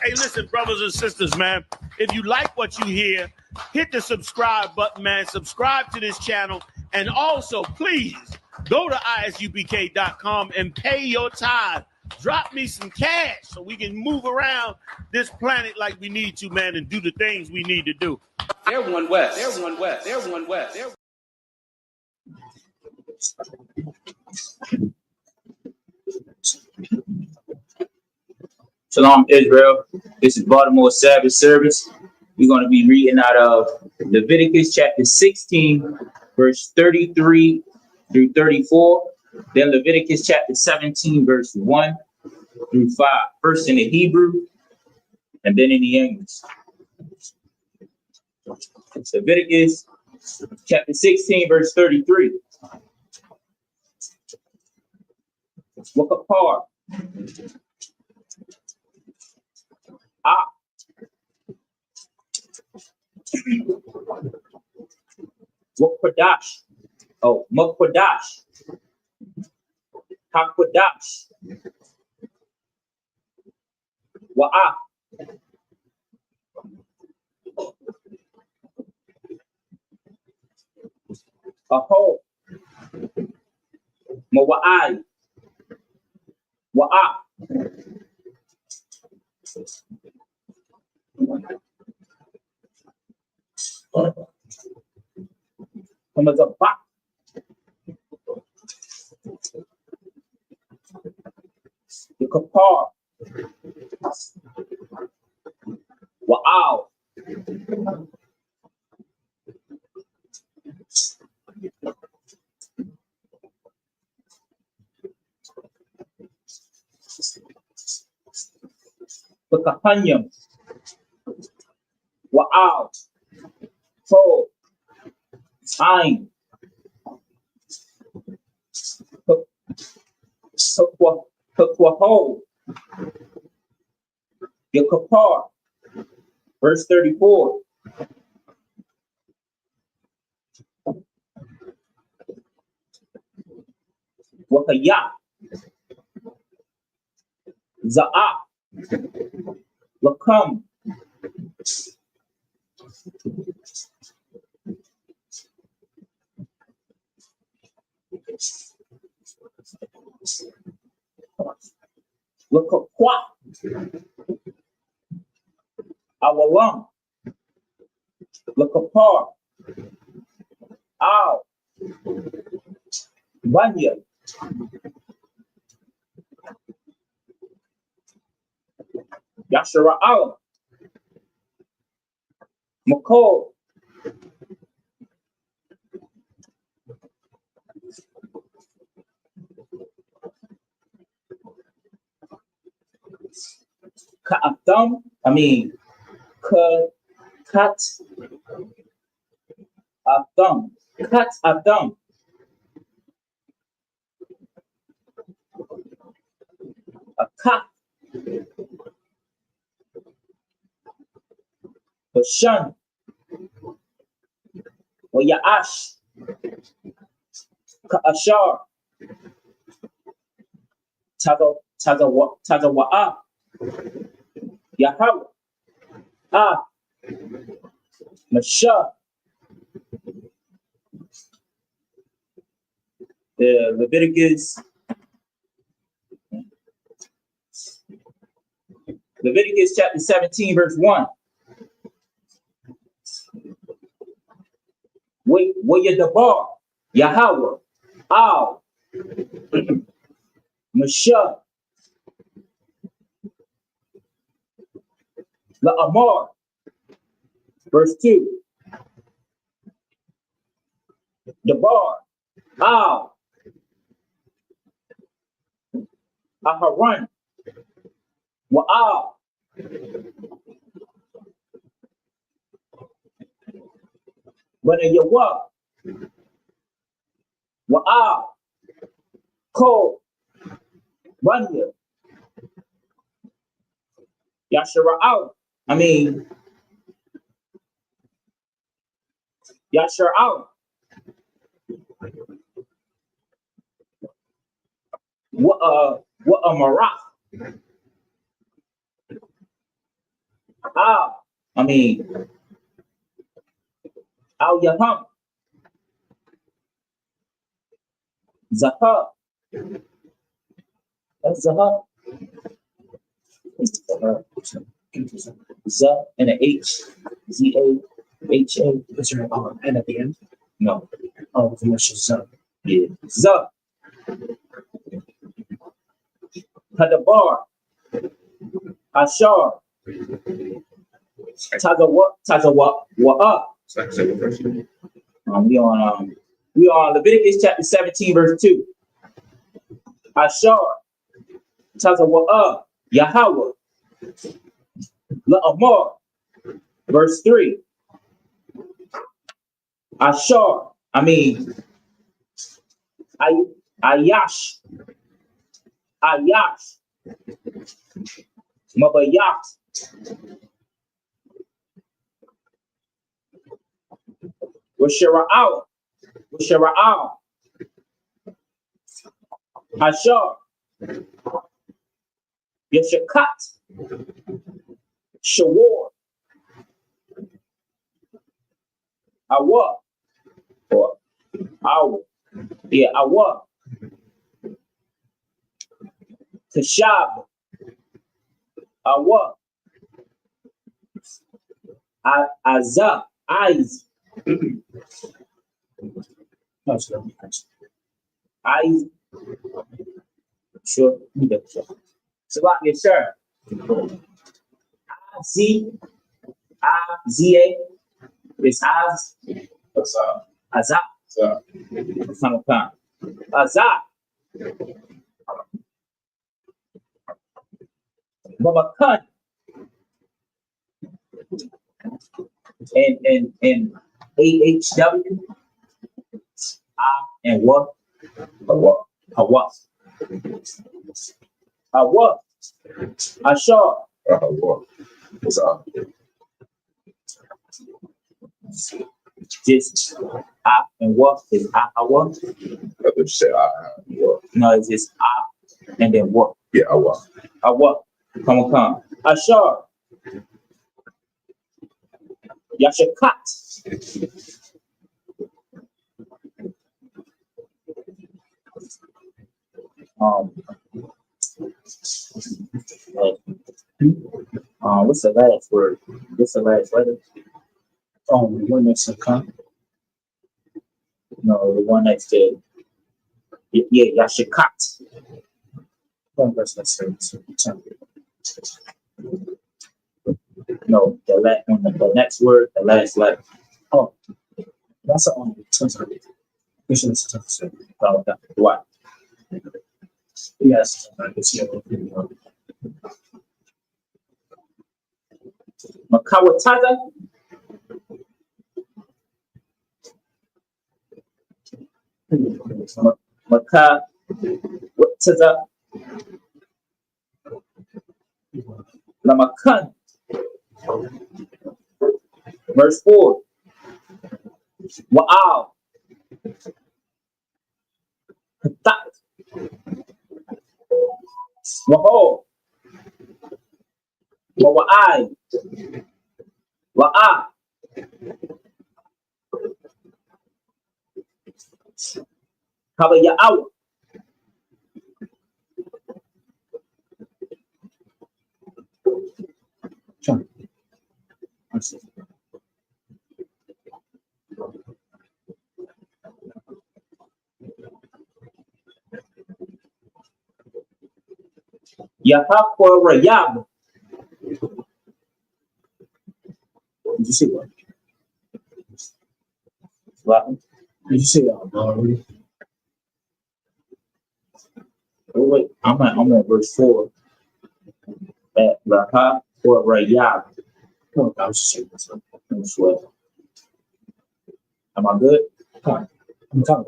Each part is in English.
Hey, listen, brothers and sisters, man. If you like what you hear, hit the subscribe button, man. Subscribe to this channel. And also, please, go to isubk.com and pay your tithe. Drop me some cash so we can move around this planet like we need to, man, and do the things we need to do. Everyone west. Everyone west. Everyone west. Shalom, Israel. This is Baltimore Sabbath Service. We're going to be reading out of Leviticus chapter 16, verse 33 through 34. Then Leviticus chapter 17, verse 1 through 5. First in the Hebrew and then in the English. Leviticus chapter 16, verse 33. Look apart. Wakwadash. Oh, Makwadash. Hakwadash. Wa'ah. Aho. Mawa'ai. Wa'ah. Hamazabak. The kapar. Wow. The kapanyam. Wow. So. Time. Kakwaho. Your kapar. Verse 34. Wakaya. Za'ah. Lakam. Lakakwa. Awalam. Lakapar. Ow. Banya. Yashara'al. Makol. Ka'atam. Cut Adam. Cut Adam. A cut. Bashan. Or Ya'ash. Ka'ashar. Tazawa'ah. Yahweh. Masha. Leviticus chapter 17, verse 1. Wayadabar. Yahweh. Al. Masha. La'amar. Verse 2. Dabar. Al. Aharon. Wa'al. Wanayawa. Wa'al. Ko. Wanya. Yashara'al. Yashara'al. Wa'amarach. Al. I mean, Al Yaham. Zahar. That's Zahar. Z and an H. Z-A-H-A. Is there an N at the end? No. Oh, the initial Z. Yeah. Z. Kadabar. Ashar. Tazawa. Wa'a. We are on Leviticus chapter 17, verse 2. Ashar. Tazawa. Yahweh. La'amar. Verse 3. Ashar. I mean, Ayash. Ayash. Mabayat. Washara'al. Washara'al. Ashar. Yeshakat. Shawar. Awa. Or Awa. Yeah, Awa. Tashab. Awa. Azah. Eyes. Eyes. Sure. Sabbath, yes, sir. Z-A is Az. Azah. Azah. Babakan. And AHW. And what? What? What? Ashar. Just and what is what? No, it's just and then what? Yeah, What? Come. Ashar. Yashakat. What's the last word? What's the last letter? Oh, the one next to come. No, the one next to Yashakat. Oh, that's service. No, the next word, the last letter. Oh, that's the only term. Which is the term. What? Yes, I can see it. Makawataza. Makawataza. Lamakan. Verse 4. Wa'al. Katat. Waho. Wa'ai. Wa'a. Kabaya'aw. Yahakorayab. Did you see what? What? Did you see already? Oh, wait, I'm on verse 4. At Yahakorayab. Oh, I was just saying this. Am I good? Fine. I'm coming.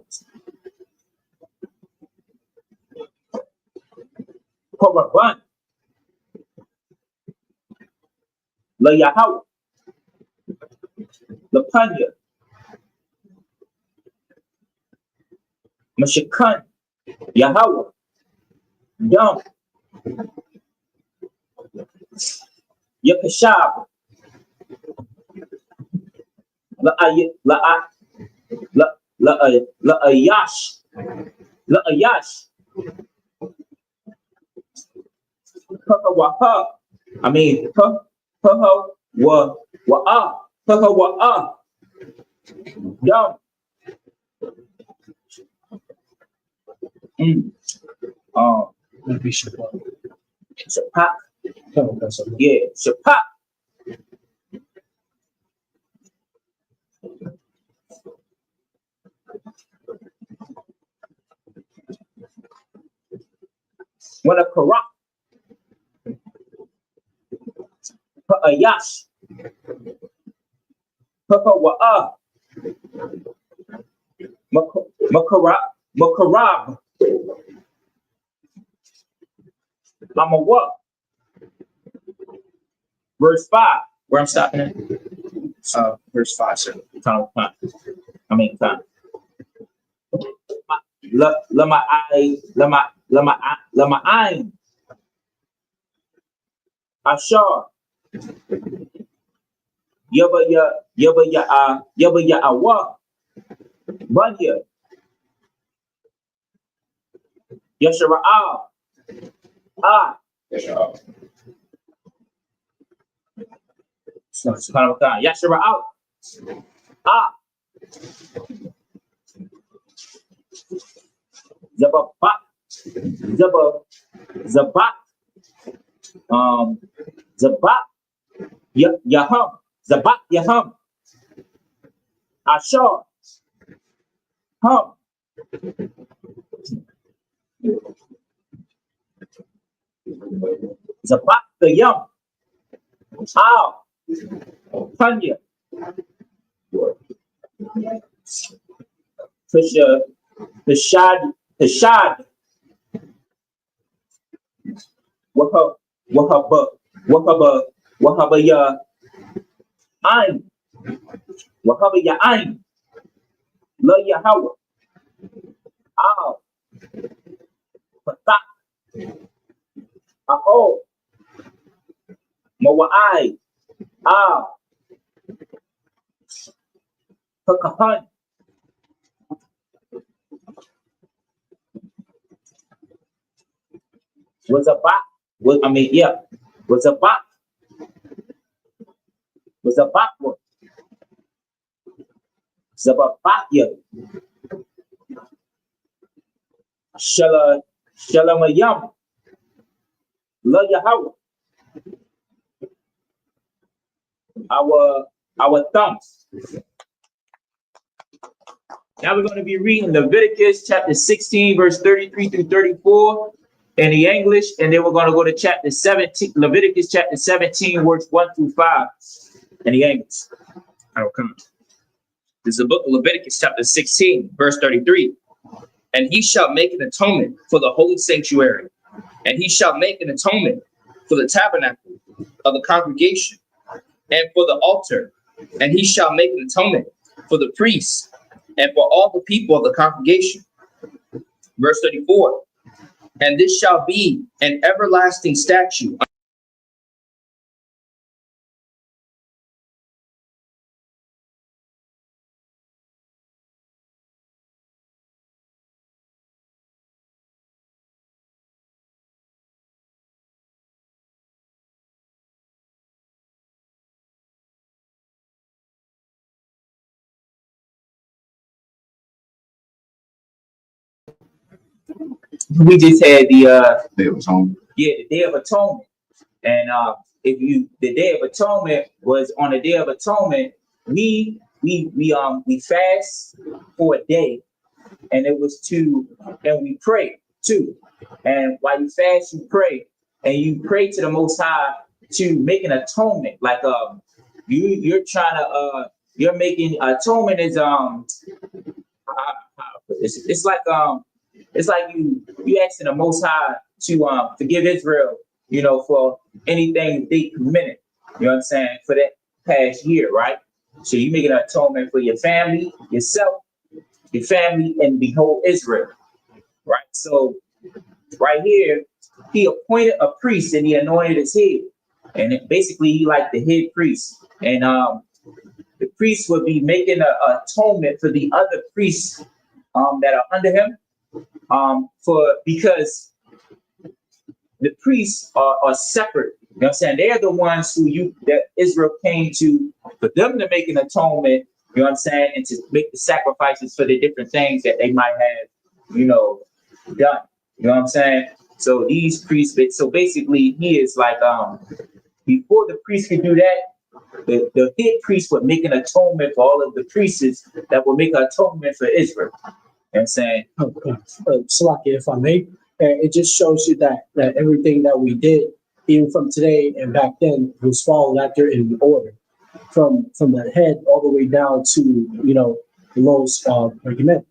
Korban. La Yahweh. La Panya. Mashakan. Yahweh. Dum. Yakashab. Ayash. Ayash. I mean, Yum. Maybe Shabbat. Shapak. Oh, that's okay. Yeah, Shapak. What a corrupt. Ayash. Wa'a. Makarab. I'm a what? Verse 5. Where I'm stopping at? Verse 5, sir. Time. I mean time. Lama ayn. Ashar. Yaba ya awa. Banya. Yashara. Yashara out. Zabat. Zabat. Zabat. Yaham. Zabat Yaham. Ashar. Hum. Zabat the Yum. How? Tanya. Tashad. Wahaba ya Ain. Wahaba ya Ain. La Yahawah. Al. Patak. Aho. Mawa'ai. Al. Pakahan. Was a back. Was a back. Was a backward. Zababatya. Shalamayam. La Yahawah. Our thumbs. Now we're going to be reading Leviticus chapter 16, verse 33 through 34 in the English, and then we're going to go to chapter 17, Leviticus chapter 17, verse 1 through 5 in the English. I will come. This is the book of Leviticus chapter 16, verse 33. And he shall make an atonement for the holy sanctuary, and he shall make an atonement for the tabernacle of the congregation, and for the altar, and he shall make an atonement for the priests, and for all the people of the congregation. Verse 34. And this shall be an everlasting statute. We just had the Day of Atonement. Yeah, the Day of Atonement. And the Day of Atonement was on the Day of Atonement, we fast for a day, and we pray too. And while you fast, you pray, and you pray to the Most High to make an atonement. Like you're making atonement is it's like you asking the Most High to forgive Israel, for anything they committed, you know what I'm saying, for that past year, right? So you make an atonement for your family, yourself, your family, and the whole Israel, right? So right here, he appointed a priest and he anointed his head, and basically he like the head priest, and the priest would be making a atonement for the other priests that are under him, for because the priests are separate. You know what I'm saying? They are the ones that Israel came to, for them to make an atonement, you know what I'm saying, and to make the sacrifices for the different things that they might have, done. You know what I'm saying? So these priests, so basically he is like, before the priest could do that, the head priest would make an atonement for all of the priests that would make an atonement for Israel. You know what I'm saying? Salaki, if I may, it just shows you that everything that we did, even from today and back then, was followed after in order, from the head all the way down to the lowest argument,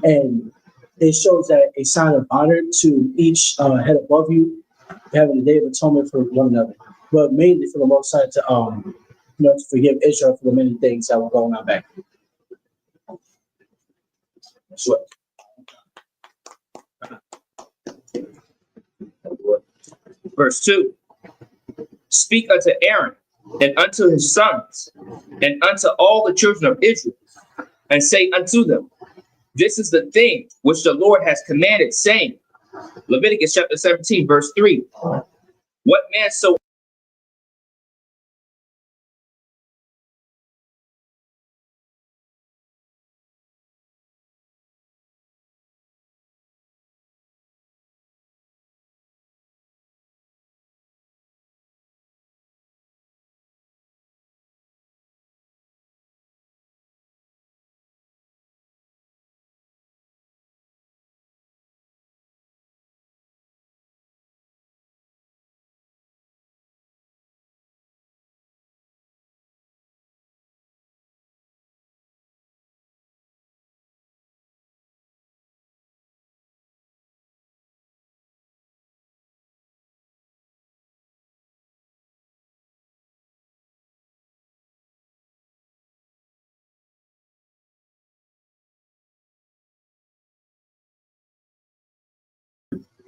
and it shows that a sign of honor to each head above you, having a day of atonement for one another, but mainly for the Most High to to forgive Israel for the many things that were going on back. That's what. Verse 2. Speak unto Aaron and unto his sons and unto all the children of Israel, and say unto them, this is the thing which the Lord has commanded, saying, Leviticus chapter 17, verse 3. What man so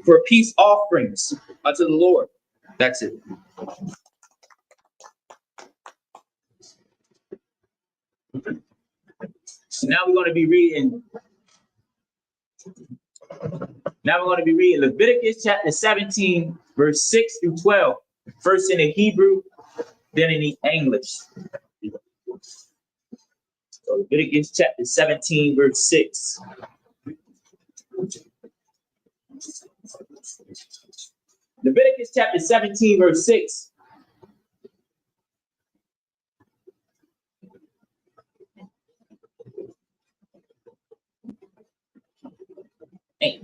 for peace offerings unto the Lord? That's it. So now we're going to be reading. Now we're going to be reading Leviticus chapter 17, verse 6 through 12. First in the Hebrew, then in the English. So Leviticus chapter 17, verse 6. Leviticus chapter 17, verse 6. Hey,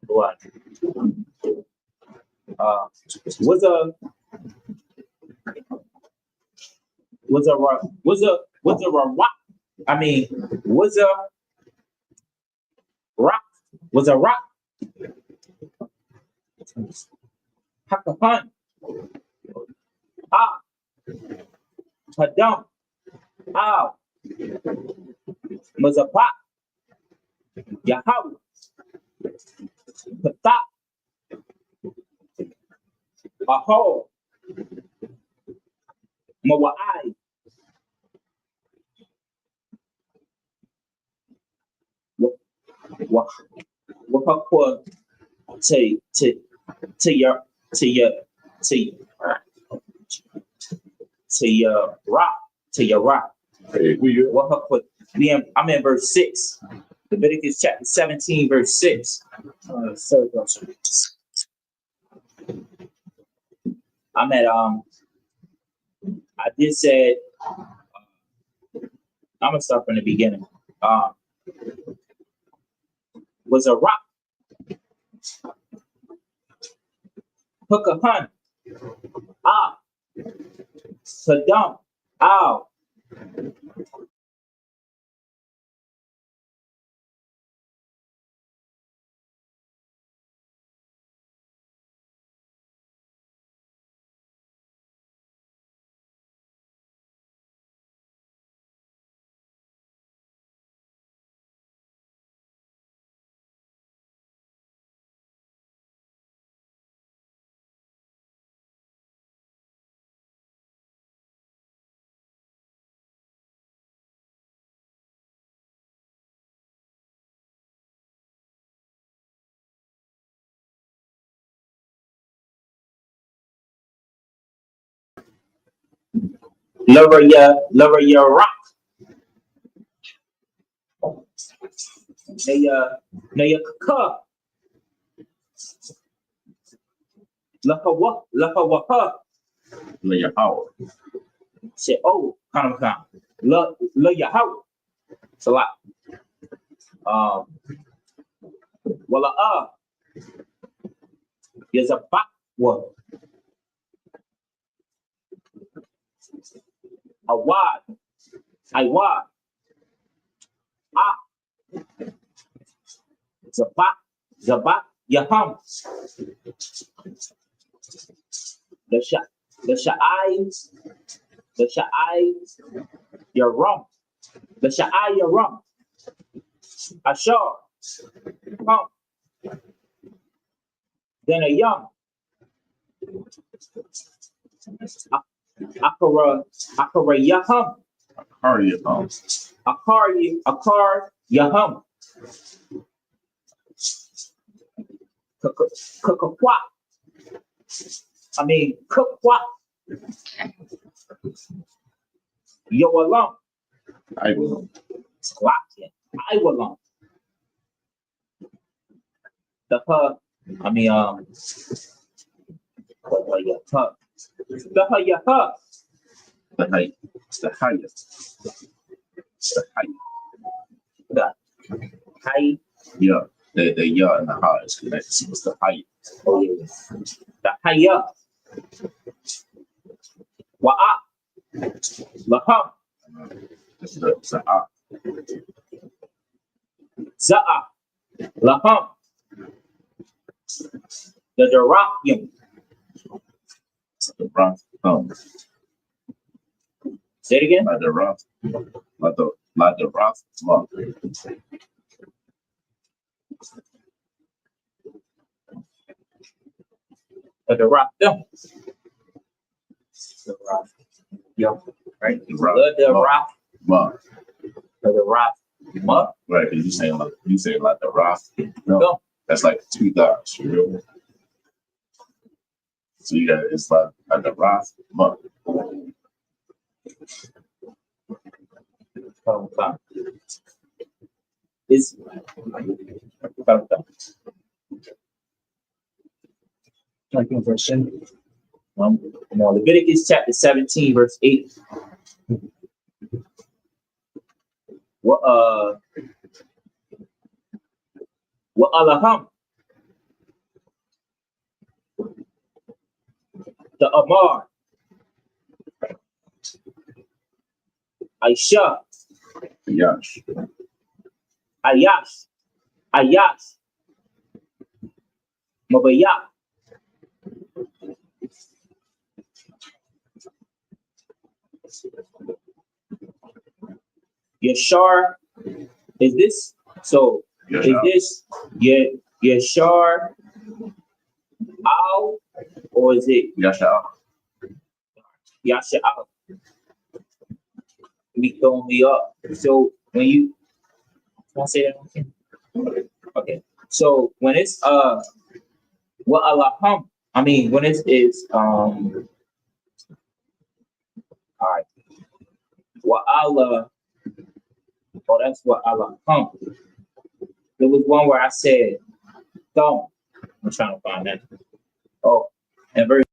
what? Was a rock Hakahan, Ah, Hadam, Al, Mazapa, Yahweh, Patha, Aho, Mawai, Wahakwa, to your rock. Hey, Wahakwa. I'm in verse 6. Leviticus chapter 17, verse 6. I'm at I did said I'm gonna start from the beginning. Was a rock Hakahan, Ah, Saddam, Al, lower your rock. Naya kaka. Laka waka. Say, oh, kind of kind. La Yahweh. It's a lot. Wala is a backward. A wad. I wad. Ah. Zabak. Yaham. The sha'ai. The sha'ai. Yaram. The sha'ai yaram. Ashar. Come. Then a young. Akara Yaham. Akar Yaham. Kakakwa. I mean, Kakwa. Yo alone. I will. I will alone. The I mean, what you the The height. It's the highest. It's the height. the high. Yeah. The yeah and the high is connected. So it's the height. Oh yeah. The higher. Wa'a. Laham. It's the ah. Za'a. Laham. The Darakim. It's the rock. Say it again. Like the rock. Like the rock. Well, The Darakim. The rock. Yo. Right. the rock. The rock. Well, The rock. right, because you saying like the rock. No, that's like two dots, you know? So you got it's like the rock. Is Leviticus chapter 17, verse 8. What Allaham, the Amar, Aisha, Yash. Ayash, Mabaya. Yashar, is this? So is this Yashar Al, or is it Yasha. Yasha Al? Me throwing me up. So when you want to say that again? Okay. So when it's what Allahum, I mean when it is all right. What Allah, oh that's what Allahum. There was one where I said don't. I'm trying to find that. Oh, and verse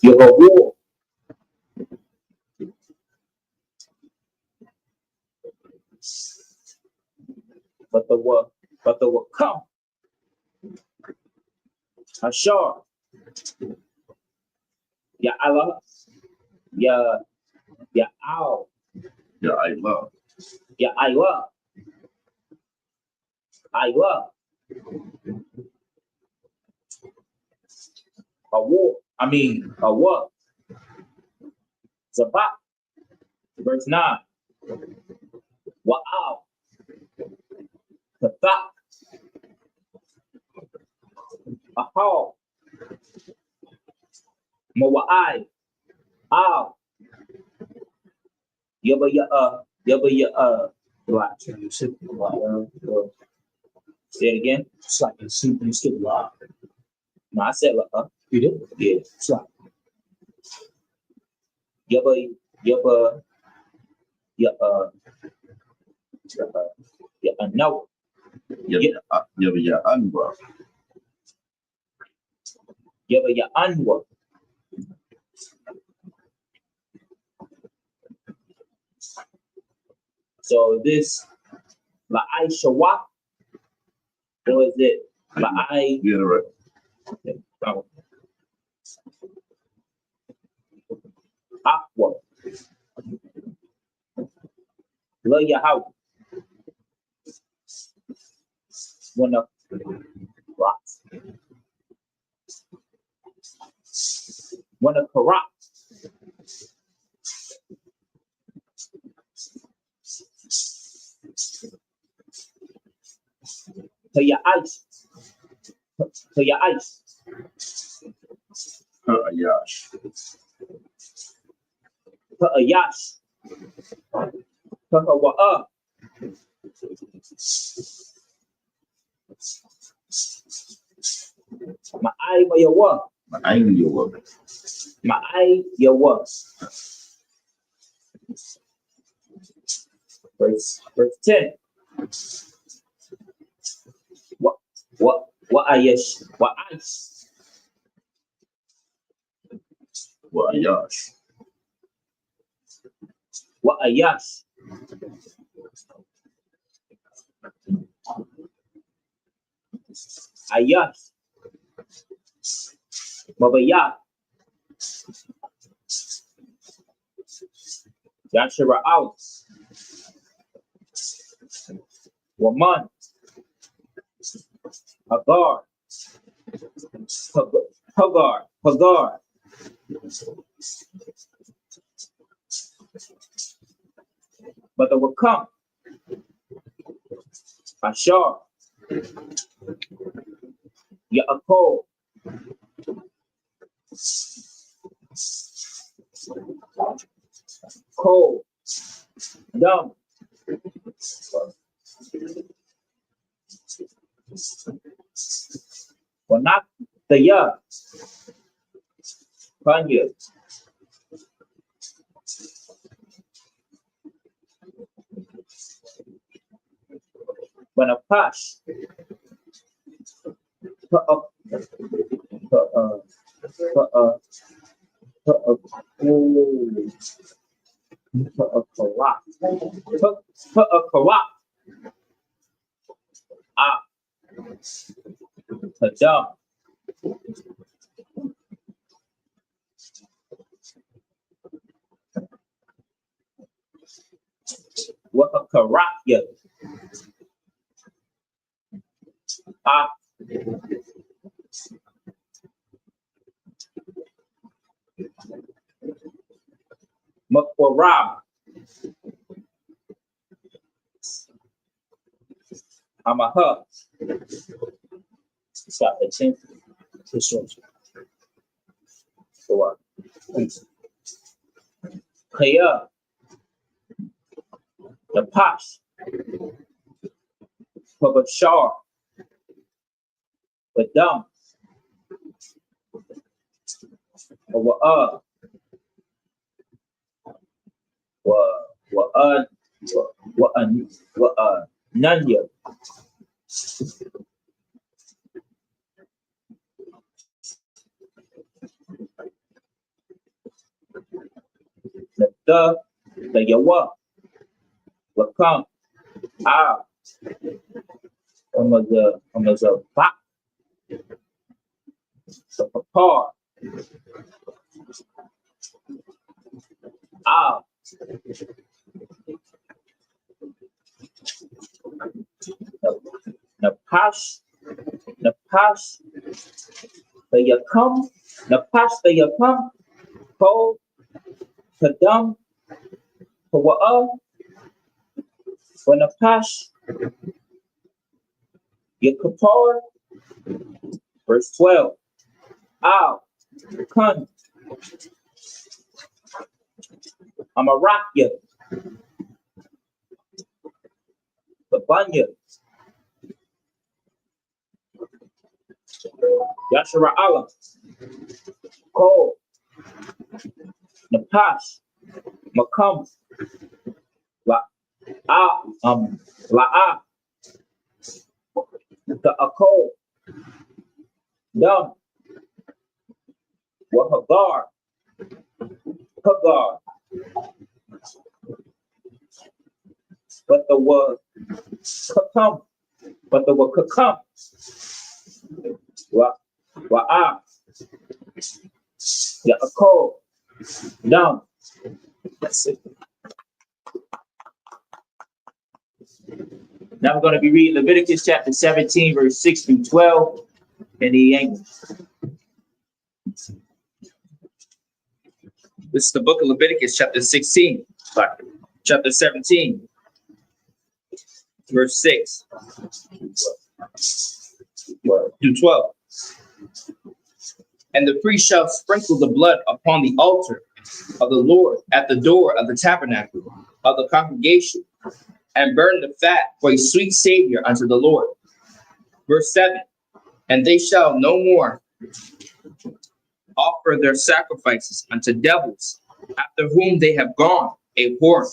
Yehovah. But the word come. Ashar. Ya Allah. Ya Al. Yeah, I love. Ya Allah. Allah. A war. Zabak. Verse 9. Wa'al. Pathak. Ahal. Mawa'ai. Al. Yaba. Right. You skip a lot. Say it again. It's like you skip a lot. No, I said You did? yeah. It's like Yaba. No. Yeah, Anwar. Yaba Anwa. So this La'ai Shawak, or is it La'ai? Yeah, right. Aqua? La Yahau. One of rocks. One of Karak. To your ice. To your ice. Yash. To a yash. To a wa'a. Ma'ai Mayawa. I knew you were. Ma'ai Yawa. Verse 10. What ayash? What ice? Well, Yash. What ayash? Ayash. Mabaya. Yashara out. Waman. Hagar. Hagar. But they will come. Ashar. Yaakov. Cold. Dumb. Well, not the ya. Kanya. When a pash. Adam. What a karakya. Makwarab. I'm a hub. Stop the chin. this one. So what? Kaya. The posh. Pabashar. The dumb. Nanya. the Yawa will come out from the back, the Papa out. The pash, the Yakam, Ko, Kadam, Kawa'a, when the pash, Yakapar, verse 12, Ow, Kun, I'm a rock you, the Banya, Yashara Allah, Ko, Napash, Makam, La'a, the Ako, Dum, Wahagar, Hagar, but the word Kakam, Wa'a, the Ako, Dum. That's it. Now we're going to be reading Leviticus chapter 17, verse 6 through 12 in the English. This is the book of Leviticus, chapter 17, verse 6 through 12. And the priest shall sprinkle the blood upon the altar of the Lord at the door of the tabernacle of the congregation, and burn the fat for a sweet savior unto the Lord. Verse 7, and they shall no more offer their sacrifices unto devils, after whom they have gone a whoring.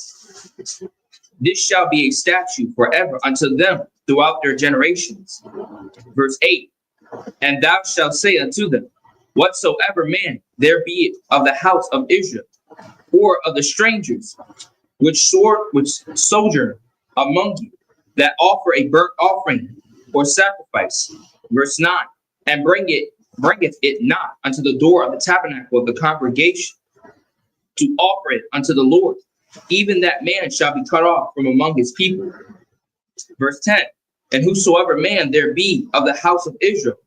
This shall be a statute forever unto them throughout their generations. Verse 8, and thou shalt say unto them, whatsoever man there be of the house of Israel, or of the strangers which sojourn among you, that offer a burnt offering or sacrifice. Verse 9, and bringeth it not unto the door of the tabernacle of the congregation to offer it unto the Lord, even that man shall be cut off from among his people. Verse 10, and whosoever man there be of the house of Israel,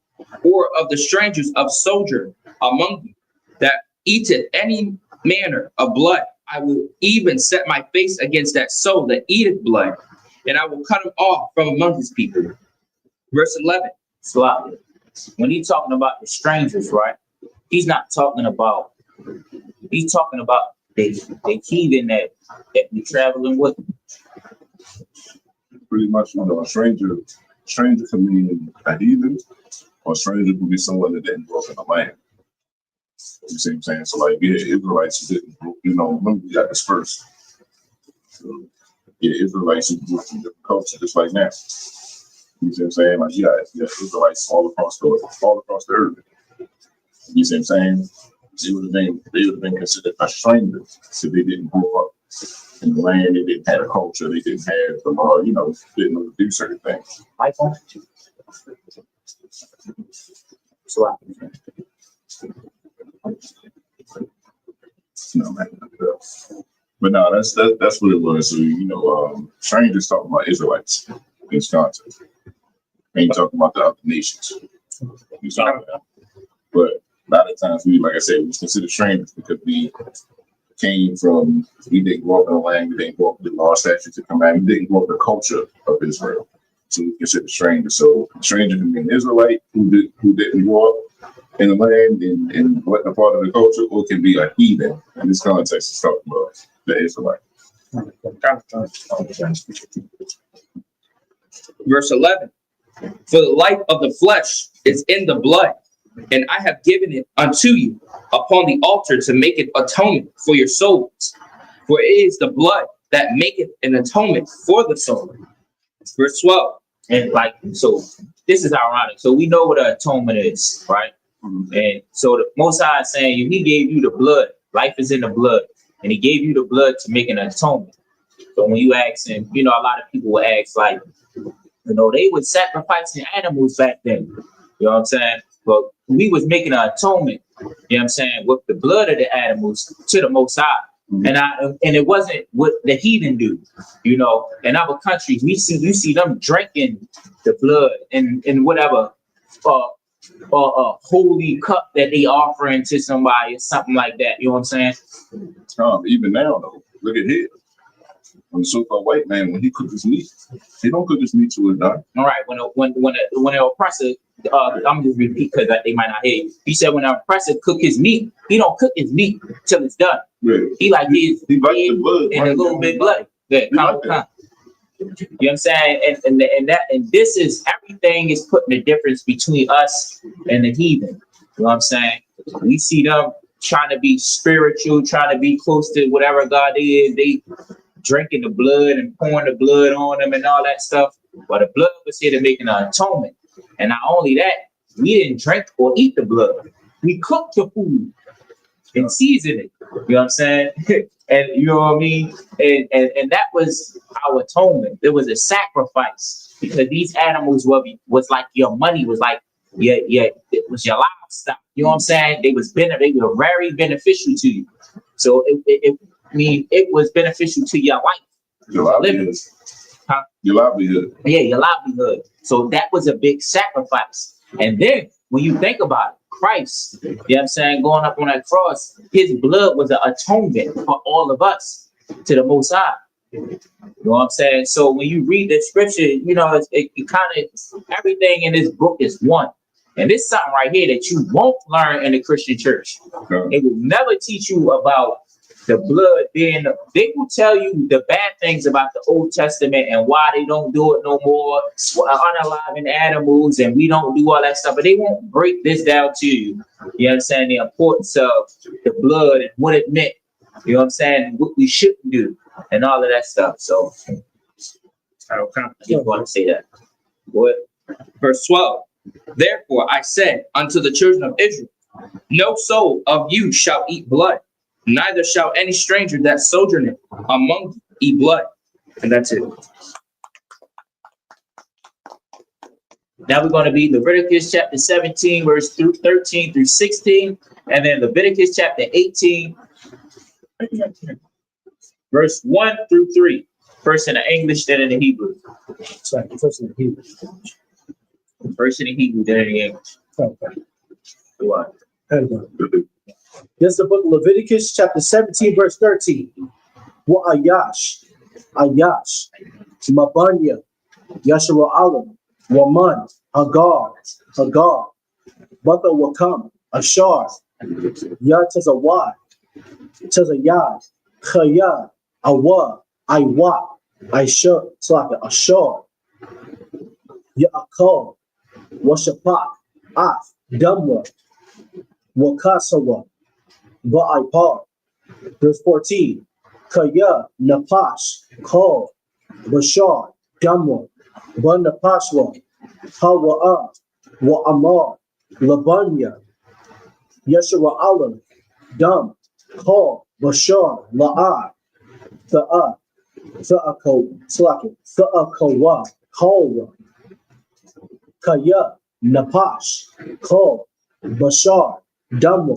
or of the strangers of sojourn among you, that eateth any manner of blood, I will even set my face against that soul that eateth blood, and I will cut him off from among his people. Verse 11. So when he's talking about the strangers, right? He's talking about the heathen that be traveling with him. Pretty much, a stranger can mean a heathen, or a stranger could be someone that didn't grow up in the land. You see what I'm saying? So like, yeah, Israelites who didn't, remember we got dispersed. So yeah, Israelites who grew up in different cultures, just like now. You see what I'm saying? Like, yeah, Israelites all across the earth. You see what I'm saying? They would have been considered a stranger, so they didn't grow up in the land. They didn't have a culture. They didn't have the law. Didn't know to do certain things. No, man. But no, that's what it was. So strangers talking about Israelites in this context. Ain't talking about the other nations. But a lot of times like I said, we consider strangers because we didn't grow up in the land, we didn't grow up with the law, statutes, and commandments, we didn't grow up in the culture of Israel. So we consider strangers. So stranger can be an Israelite who didn't grow up in the land and what a part of the culture, or it can be a heathen. In this context, it's talking about the Israelite. Verse 11, for the life of the flesh is in the blood, and I have given it unto you upon the altar to make it atonement for your souls. For it is the blood that maketh an atonement for the soul. Verse 12, and so this is ironic. So we know what an atonement is, right? And so the Most High is saying, he gave you the blood. Life is in the blood. and he gave you the blood to make an atonement. So when you ask, and you know, a lot of people will ask, like, you know, they was sacrificing animals back then. You know what I'm saying? But we was making an atonement, you know what I'm saying, with the blood of the animals to the Most High. And it wasn't what the heathen do, you know. In other countries, you see them drinking the blood in whatever holy cup that they offering to somebody or something like that. You know what I'm saying? Even now though, look at here. When the so-called white man, when he cook his meat, he don't cook his meat to it done. All right. When an oppressor, I'm just repeat because they might not hear you. He said when an oppressor cook his meat, he don't cook his meat till it's done. Really? He like his he like the blood and a little bit bloody. Good. He like that. You know what I'm saying? And this is everything is putting the difference between us and the heathen. You know what I'm saying? We see them trying to be spiritual, trying to be close to whatever God is. They drinking the blood and pouring the blood on them and all that stuff. But the blood was here to make an atonement. And not only that, we didn't drink or eat the blood. We cooked the food and seasoned it. You know what I'm saying? And you know what I mean? And that was our atonement. It was a sacrifice because these animals was like your money, was like it was your livestock. You know what I'm saying? They were very beneficial to you. So it was beneficial to your life. Your livelihood. Huh? Your livelihood. Yeah, your livelihood. So that was a big sacrifice. And then when you think about it, Christ, you know what I'm saying, going up on that cross, his blood was an atonement for all of us to the Most High. You know what I'm saying? So when you read the scripture, you know, it kind of, everything in this book is one. And this is something right here that you won't learn in the Christian church. Okay. It will never teach you about the blood being, they will tell you the bad things about the Old Testament and why they don't do it no more, unaliving animals, and we don't do all that stuff, but they won't break this down to you. You know what I'm saying? The importance of the blood and what it meant, you know what I'm saying, what we shouldn't do, and all of that stuff. So I don't kind of want to say that. What? Verse 12. Therefore I said unto the children of Israel, no soul of you shall eat blood, neither shall any stranger that sojourneth among you eat blood. And that's it. Now we're going to be Leviticus chapter 17, verse 13 through 16, and then Leviticus chapter 18, verse 1 through 3. First in the English, then in the Hebrew. Sorry, first in the Hebrew. First in the Hebrew, then in the English. Okay. What? This is the book of Leviticus, chapter 17, verse 13. Wa Ayash, Mabanya, Yashua Alam, Waman, Hagar, Butha Wakam, Ashar, Yatazawad, Tazayad, Khayad, Awa, Iwa, Aisha, Slaka, Ashar, Yaakov, Washapak, Af, Damwa, Wakasawa, Ba'ipar. Verse 14. Kaya, Napash, Kal, Bashar, Damwa, Banapashwa, Hawa'a, Wa'amar, Labanya, Yeshua Alam, Dam, Kal, Bashar, La'ar, Tha'ah, Tha'akawa, Kalwa, Kaya, Napash, Kal, Bashar, Damwa,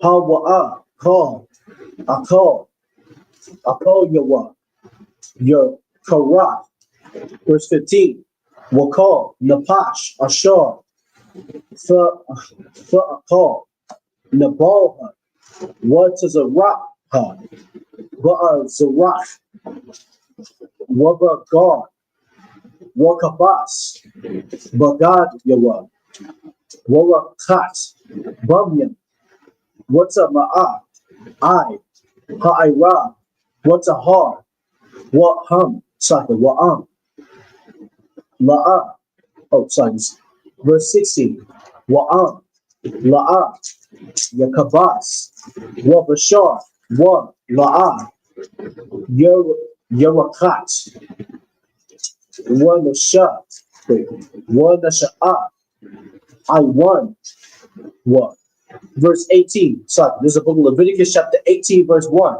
Hawa'a, Kal, Akal Yawa, your Karah. Verse 15. Wakal, Napash, Ashar, Akal, Nabalha, Watazarah, Ba'azarah, Wabagar, Wakabas, Bagad Yawa, Warakat, Bumyan, Watama'a, Ha'ira, Watahar, Wa'ham, Wa'am, La'a. Oh, sorry. Verse 16. Wa'am, La'a, Yakabas, Wabashar, Wa, La'a, Yerakat, Wanasha, Wanasha'a, I won. What? Verse 18. Sorry, this is a book of Leviticus chapter 18, verse 1.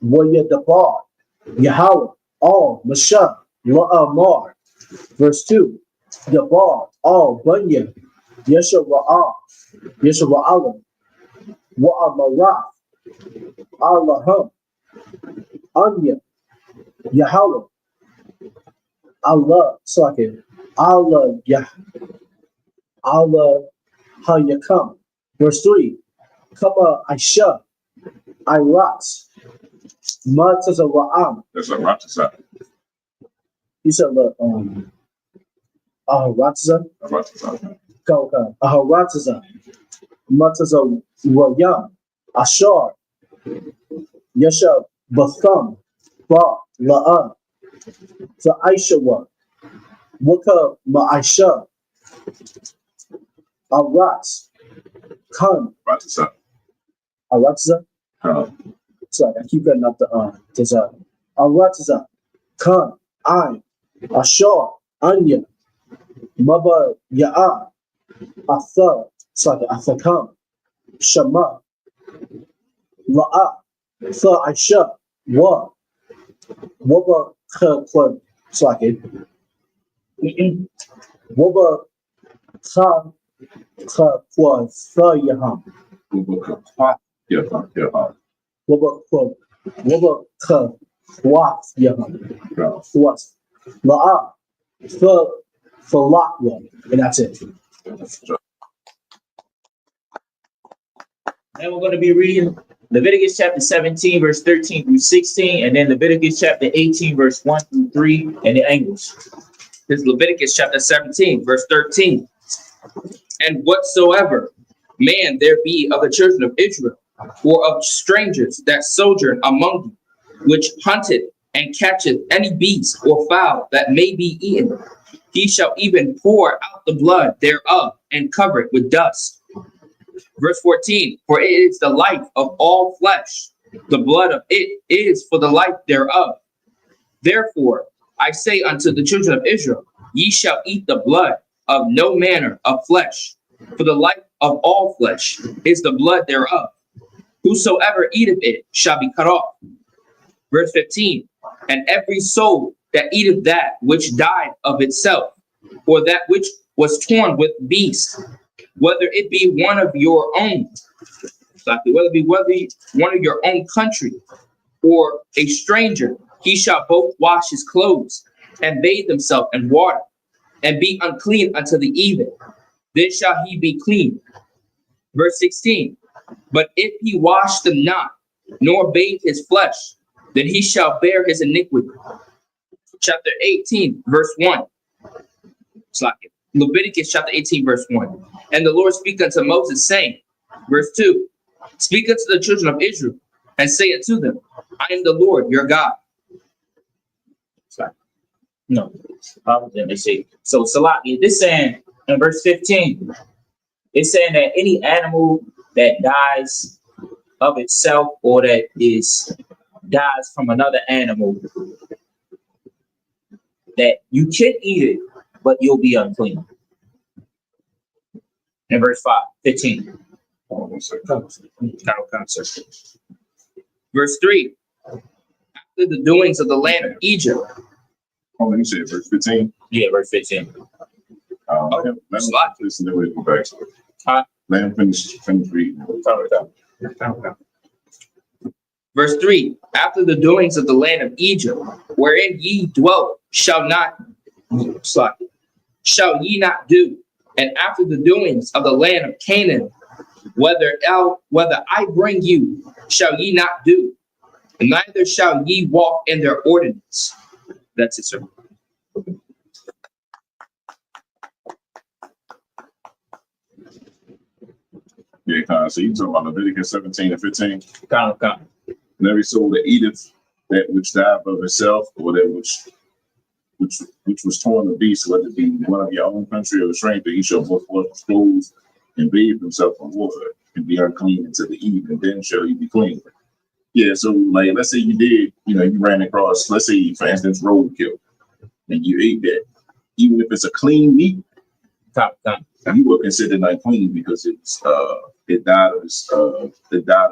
Waya Dabar, Yahweh, all, Masha, La'amar. Verse 2, Dabar, all, Bunya, Yesha Ra'ah, Yesha Ra'alam, Wa'amarah, Allahum, Anya, Yahweh, Allah, Slakin, Allah, Yah, Allah, Hayakam. Verse 3, Kama Aisha, Irat, Matas of Ra'am. That's like Ratasa. You said, Ratza, Ratasa. Kauka, Ratza, Matas of Rayam, Ashar, Yasha, Batham, Ba, La'an, the Aishawa, Waka Ma'aisha, Arat, Khan, Ratasa. Aratza. Sorry, I keep getting up the there's Aratza, Khan, I, Ashar, Anya, Maba Ya'a, Atha, sorry, Athakam, Shama, La'a, Tha Aisha, Wa, Waba Kha, sorry, Waba Kha, Kwa, Tha Yaham, Yeah. Waba Kha, Kwa, Yaham, What? La'a, for Lakwa, and that's it. Then we're going to be reading Leviticus chapter 17, verse 13 through 16, and then Leviticus chapter 18, verse 1 through 3 in the English. This is Leviticus chapter 17, verse 13. And whatsoever man there be of the children of Israel, or of strangers that sojourn among you, which hunted and catcheth any beast or fowl that may be eaten, he shall even pour out the blood thereof and cover it with dust. Verse 14, for it is the life of all flesh. The blood of it is for the life thereof. Therefore, I say unto the children of Israel, ye shall eat the blood of no manner of flesh, for the life of all flesh is the blood thereof. Whosoever eateth it shall be cut off. Verse 15, and every soul that eateth that which died of itself, or that which was torn with beasts, whether it be one of your own, whether one of your own country, or a stranger, he shall both wash his clothes and bathe himself in water, and be unclean unto the even. Then shall he be clean. Verse 16, but if he wash them not, nor bathe his flesh, then he shall bear his iniquity. Chapter 18, verse 1. Leviticus chapter 18, verse 1. And the Lord spake unto Moses, saying, verse 2, speak unto the children of Israel, and say unto them, I am the Lord your God. No. Let me see. So Salaki, this saying in verse 15, it's saying that any animal that dies of itself or that dies from another animal, that you can eat it, but you'll be unclean. In verse 15. Verse 3, after the doings of the land of Egypt. Oh, let me say it, verse 15. Yeah, verse 15. Let him listen, then we'll go back to it. Let him finish reading. Verse 3, after the doings of the land of Egypt, wherein ye dwelt, shall ye not do, and after the doings of the land of Canaan, whether I bring you, shall ye not do, neither shall ye walk in their ordinance. That's it, sir. Yeah, so you talking about Leviticus 17 and 15? Come. And every soul that eateth that which died of itself, or that which was torn of beast, whether it be one of your own country or a stranger, he shall both wash his clothes and bathe himself in water, and be unclean until the eve, and then shall he be clean. Yeah, so like let's say you did, you ran across, let's say for instance, roadkill, and you ate that, even if it's a clean meat, you were considered unclean because it died of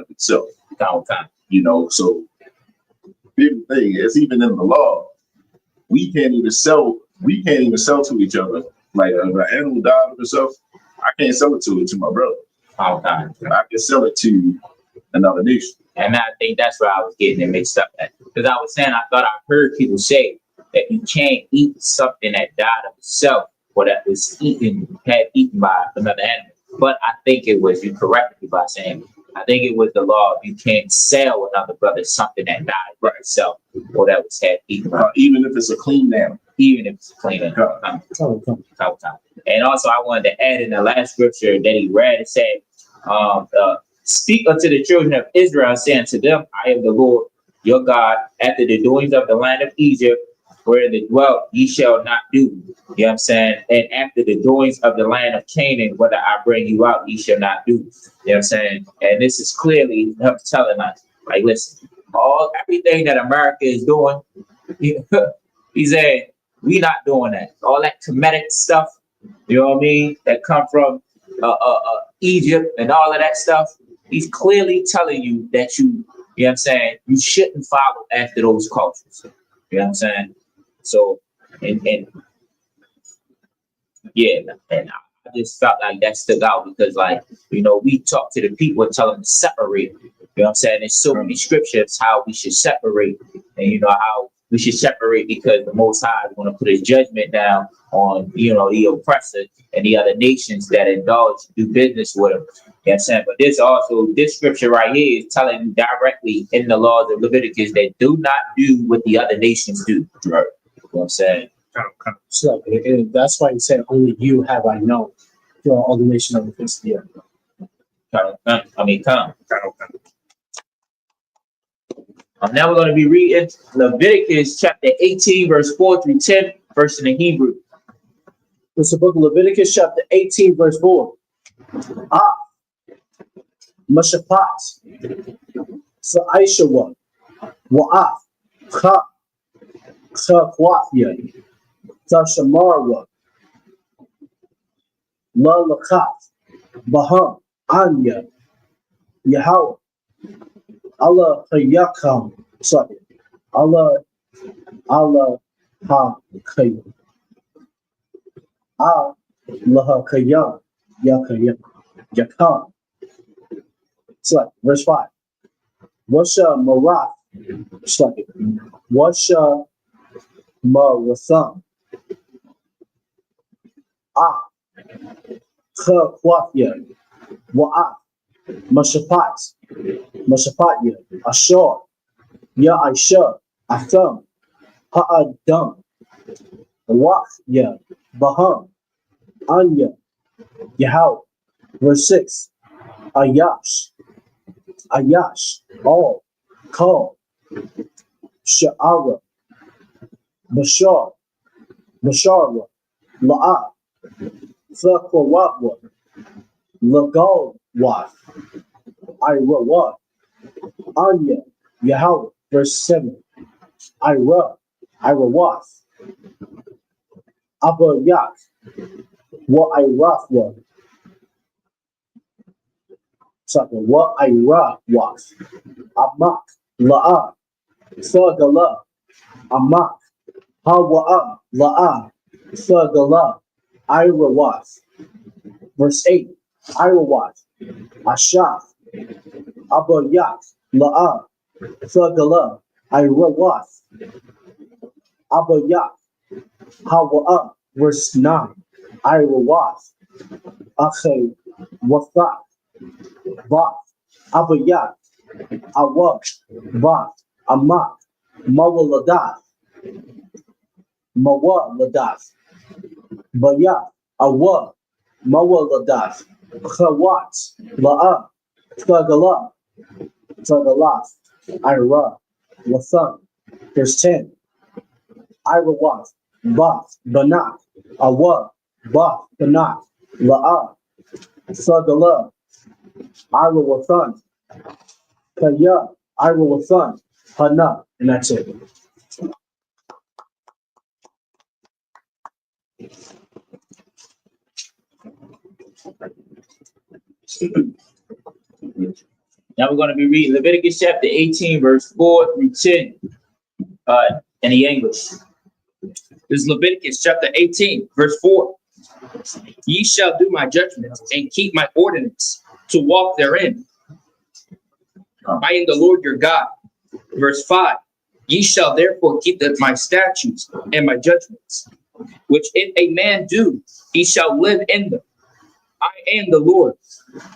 itself. So big thing. It's even in the law. We can't even sell to each other. Like if an animal died of itself, I can't sell it to my brother. Okay. I can sell it to another nation. And I think that's where I was getting it mixed up at. Because I was saying I thought I heard people say that you can't eat something that died of itself or that was had eaten by another animal. But I think it was, you corrected me by saying, I think it was the law of you can't sell another brother something that died by itself or that was had eaten by. Even if it's a clean animal. Even if it's a clean animal. And also I wanted to add in the last scripture that he read, it said, speak unto the children of Israel, saying to them, I am the Lord your God, after the doings of the land of Egypt, where they dwelt, ye shall not do. You know what I'm saying? And after the doings of the land of Canaan, whether I bring you out, ye shall not do. You know what I'm saying? And this is clearly him telling us, like, listen, everything that America is doing, he said, we not doing that. All that Kemetic stuff, you know what I mean, that come from Egypt and all of that stuff, he's clearly telling you that you know what I'm saying, you shouldn't follow after those cultures. You know what I'm saying? So, and yeah, and I just felt like that stuck out because, like, you know, we talk to the people and tell them to separate. You know what I'm saying? There's so many scriptures how we should separate, and you know how we should separate because the Most High is going to put His judgment down on, you know, the oppressor and the other nations that indulge, do business with them. You know what I'm saying? But this scripture right here is telling you directly in the laws of Leviticus that do not do what the other nations do. Right. You know what I'm saying? So that's why he said, only you have I known through all the nations of the face of the earth. Come. Now we're going to be reading Leviticus chapter 18, verse 4 through 10, verse in the Hebrew. It's the book of Leviticus, chapter 18, verse 4. Mashapat, Sa'aishawa, Wa'af, Ka, Kwafya, Tashamarwa, La Lakat, Baham, Anya, Yahweh, Allah Hayakam, sorry, Allah Ha Kayam, Allah Kayam, Yakayam, Yakam. Sorry, verse 5. Washa Maraf, sorry, Washa Maratham, Kwafya, Wa'af, Mashapatya, Ashar, Ya Aisha, Atham, Ha'adam, Wa'ya, Baham, Anya, Yahweh. Verse 6. Ayash, all, Kal, Sha'ara, Bashar, Basharwa, La'ah, Thakwawa, Lagal, Wath, Ira, Anya, Yahweh. Verse 7. Ira, Wath, Abba Yak, Wa Irathwa. Something. Wa Ira Wath, Amak, La'ah, Thagala, Amak, Hawa'a, La'ah, Thagala, Ira Wath. Verse 8. Ira Wath, Ashaf, Abba Yak, La'ah, Thagala, Ira Wath, Abba Yak, Hawa'a. Verse 9. Ira Wath, Ache, Wathak, Vath, Abba Yak, Awak, Vath, Amak, Mawaladath, Mawaladath, Bayat, Awa, Mawaladath, Chawat, La'ah, Thagala, Thagalath, Ira, Wathan. Verse 10. Ira Wath, Bath, Banak, Awa, Bath, Banak, La'ah, Thagala, Ira Wathan, Kaya, Ira Wathan, Hana, and that's it. Now we're going to be reading Leviticus chapter 18, verse 4 through 10. In the English. This is Leviticus chapter 18, verse 4. Ye shall do my judgments and keep my ordinance to walk therein. I am the Lord your God. Verse 5. Ye shall therefore keep my statutes and my judgments, which if a man do, he shall live in them. I am the Lord.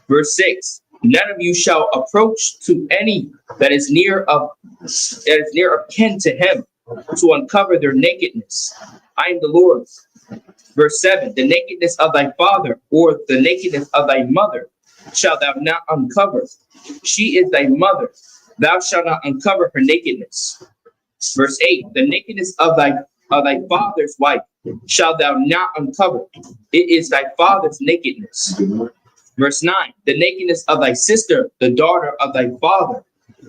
Verse 6. None of you shall approach to any that is near of kin to him, to uncover their nakedness. I am the Lord. Verse 7. The nakedness of thy father or the nakedness of thy mother shalt thou not uncover. She is thy mother. Thou shalt not uncover her nakedness. Verse 8. The nakedness of thy father's wife shalt thou not uncover. It is thy father's nakedness. Verse 9. The nakedness of thy sister, the daughter of thy father,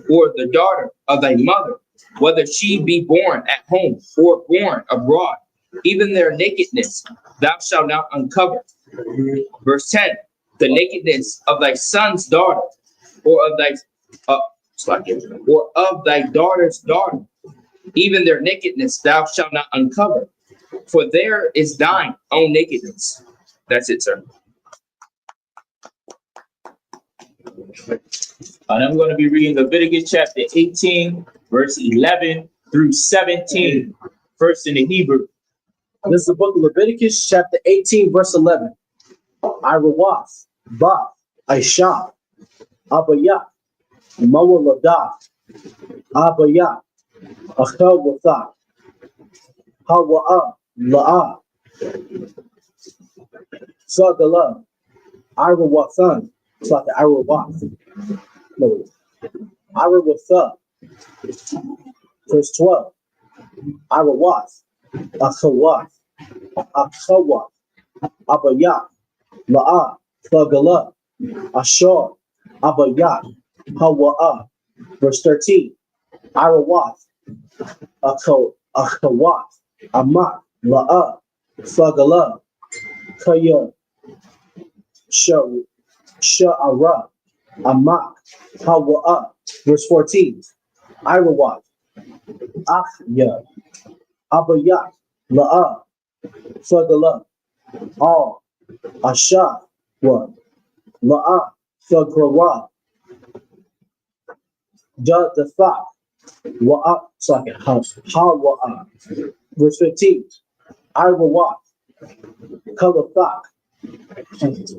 or the daughter of thy mother, whether she be born at home or born abroad, even their nakedness thou shalt not uncover. Verse 10. The nakedness of thy son's daughter, or of thy daughter's daughter, even their nakedness thou shalt not uncover, for there is thine own nakedness. That's it, sir. And I'm going to be reading Leviticus chapter 18, verse 11 through 17, first in the Hebrew. This is the book of Leviticus, chapter 18, verse 11. Irawaf, Ba, Aisha, Abayah, Mawaladah, Abayah, Achawatha, Hawa'a, La'ah, Sagala, Irawathan. It's like the Irawaf. No, Irawatha. Verse 12. Irawaf, Achawaf, Achawaf, Abayah, La'ah, Sagala, Ashar, Abayah, Hawa'a. Verse 13. Irawaf, Achawaf, Amak, La'ah, Sagala, Kaya, Sha'ara, Amak, Hawa'a. Verse 14. Irawaf, Achya, Abayah, La'ah, Sagala, All, Asha, La'ah, Sagrawa, Jadafa, Wa'a, Hawa'a. Verse 15. Irawaf, Kalafak,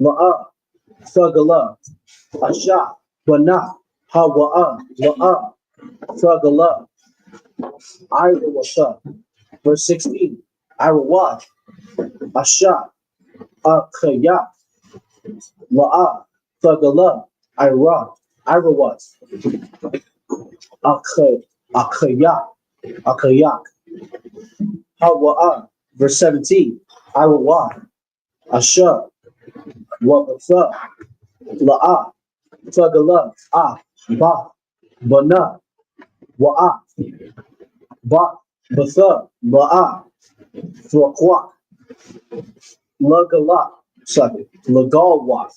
La'ah, Sagala, Asha, Wana, Hawa'a, La'ah, Sagala, Irawasa. Verse 16. Irawaf, Asha, Akaya, La'ah, Sagala, Irawat, Akayak, Hawa'a. Verse 17. Irawaf, Asha, Wabasa, La'ah, Sagala, Ba, Bana, Wa'a, Ba, Basa, La'ah, Thwaqwa, Lagala, Lagalwa,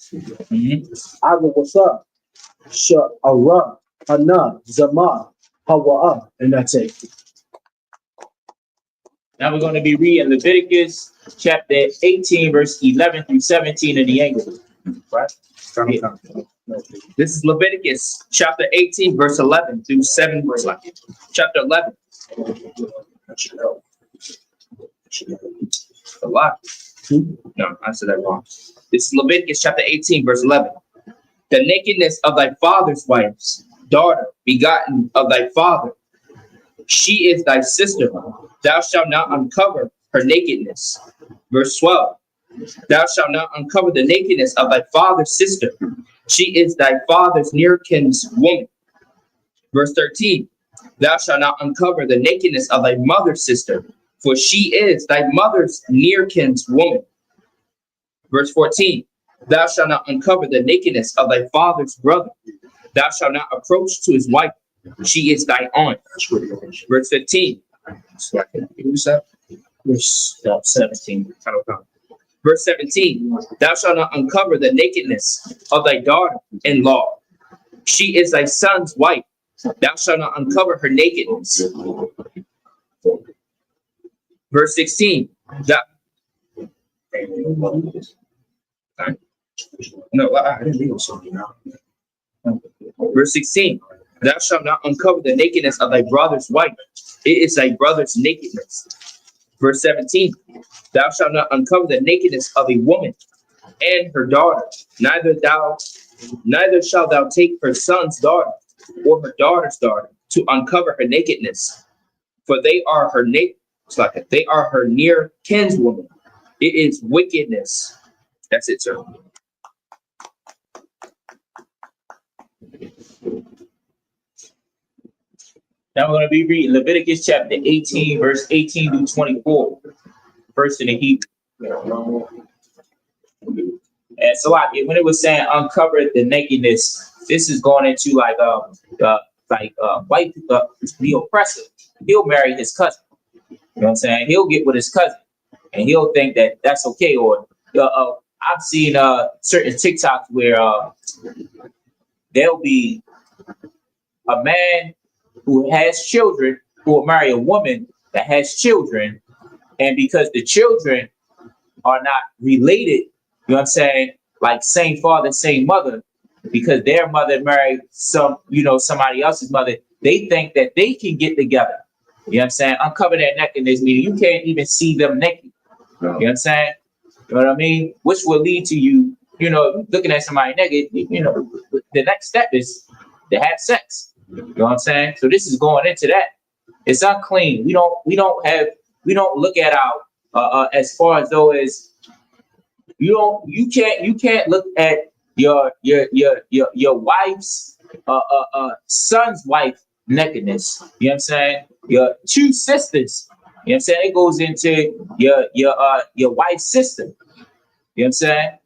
Irawasa, Sha'ara, Hana, Zama, Hawa'a. And that's it. Now we're going to be reading Leviticus chapter 18, verse 11 through 17 in the English. Right? This is Leviticus chapter 18, verse 11 through 7, chapter 11. A lot. No, I said that wrong. This is Leviticus chapter 18, verse 11. The nakedness of thy father's wife's daughter, begotten of thy father, she is thy sister. Thou shalt not uncover her nakedness. Verse 12. Thou shalt not uncover the nakedness of thy father's sister. She is thy father's near kin's woman. Verse 13. Thou shalt not uncover the nakedness of thy mother's sister, for she is thy mother's near kin's woman. Verse 14. Thou shalt not uncover the nakedness of thy father's brother. Thou shalt not approach to his wife. She is thy aunt. Verse 15. Verse 17. Verse 17. Thou shalt not uncover the nakedness of thy daughter-in-law. She is thy son's wife. Thou shalt not uncover her nakedness. Verse 16. Verse 16. Thou shalt not uncover the nakedness of thy brother's wife. It is thy brother's nakedness. Verse 17. Thou shalt not uncover the nakedness of a woman and her daughter. Neither shalt thou take her son's daughter or her daughter's daughter to uncover her nakedness, for they are her they are her near kinswoman. It is wickedness. That's it, sir. Now we're going to be reading Leviticus chapter 18, verse 18 through 24. First in the Hebrew. And so when it was saying uncover the nakedness, this is going into white the oppressor. He'll marry his cousin. You know what I'm saying? He'll get with his cousin, and he'll think that that's okay. Or I've seen certain TikToks where there'll be a man who has children who will marry a woman that has children, and because the children are not related, you know what I'm saying, like same father, same mother, because their mother married somebody else's mother, they think that they can get together. You know what I'm saying? Uncover their nakedness, meaning you can't even see them naked. You know what I'm saying? You know what I mean? Which will lead to you, looking at somebody naked, the next step is to have sex. You know what I'm saying? So this is going into that. It's unclean. We don't look at our as far as though as you can't look at your wife's son's wife nakedness. You know what I'm saying? Your two sisters. You know what I'm saying? It goes into your wife's sister. You know what I'm saying?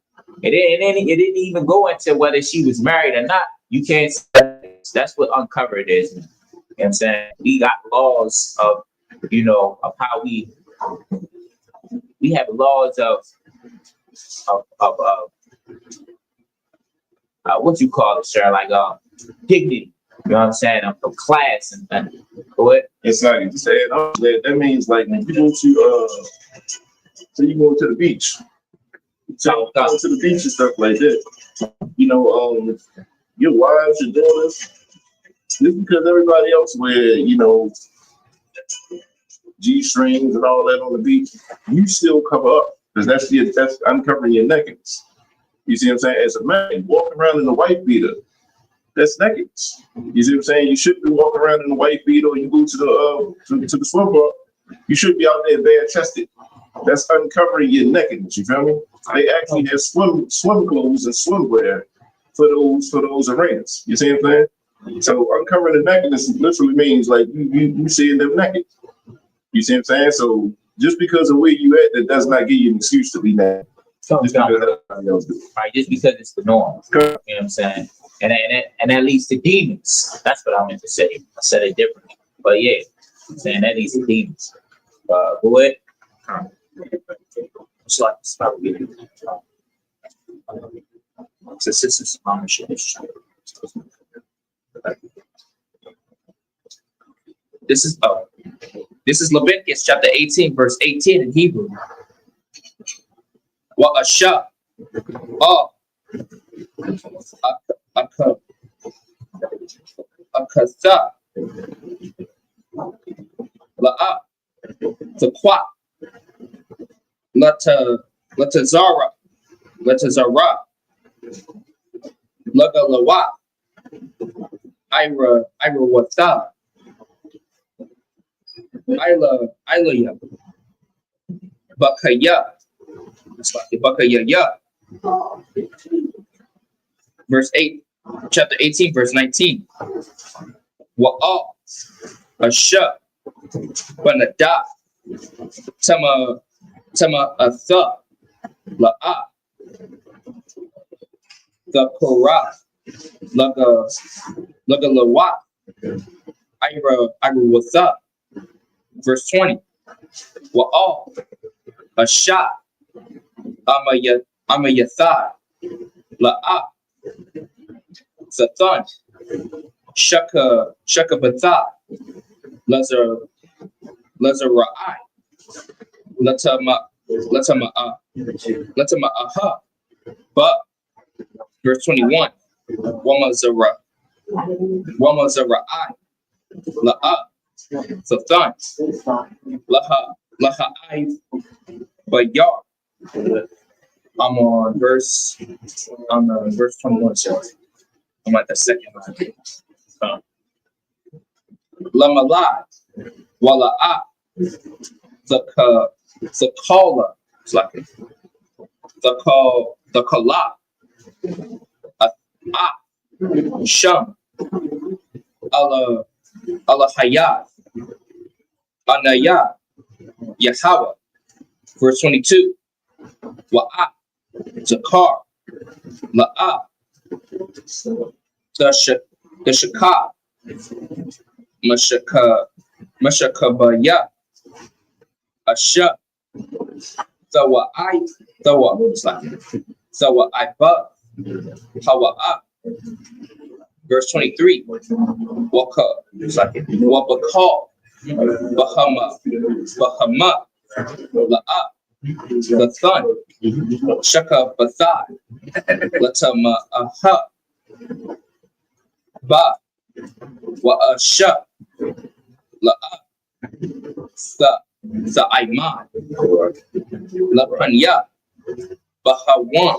It didn't even go into whether she was married or not. You can't. That's what uncovered is. You know what I'm saying? We got laws of how we have laws of what you call it, sir? Like dignity. You know what I'm saying? Of class and what? It's not even saying that means like when you go to so you go to the beach. So go to the beach and stuff like that. Your wives, your daughters, just because everybody else wear, G-strings and all that on the beach, you still cover up because that's uncovering your nakedness. You see what I'm saying? As a man, walking around in a white beater, that's nakedness. You see what I'm saying? You shouldn't be walking around in a white beater. Or you go to the swim bar, you should be out there bare chested. That's uncovering your nakedness. You feel me? They actually have swim clothes and swimwear for those arenas. You see what I'm saying? So uncovering the nakedness literally means like you seeing them naked. You see what I'm saying? So just because of where you at, that does not give you an excuse to be naked. Just because everybody else do. Right, just because it's the norm. You know what I'm saying? And that leads to demons. That's what I meant to say. I said it differently. But yeah, I'm saying that leads to demons. Go ahead. It's like it's not really. This is Leviticus chapter 18, verse 18 in Hebrew. What a shah. Oh. A katha. La'a. The qua. Lata zara. Laga lawa. Ira wata. Ilaya. Bakaya. It's like the Bakaya. Verse 8, chapter 18, verse 19. Wa'al. Asha. Banada. Tama atha. La'a. The Korah. Laga lawa. Ira wata. Verse 20. Wa'al. Asha. Amayatha. La'a. Zathan. Shaka Batha. Lazar Ra'ai. But verse 21, Wamazara I, La'a, Sathan, Laha I, Bayar. I'm on verse 21, so I'm at the second line. Lamalai, Wala'a, the caller, it's like the kala, sham, ala hayat, anaya, Yahweh. Verse 22, wa'a, zakar, la'a, the shaka, mashakabaya, asha, Sawa'aiba, Hawa'a. Verse 23, Waka, Wabakal, Bahama, La'a, the sun, Shaka Bathai, Latama Aha, Ba, Wa'asha, La'a, Sa'aiman, Lapanya, Bahawan,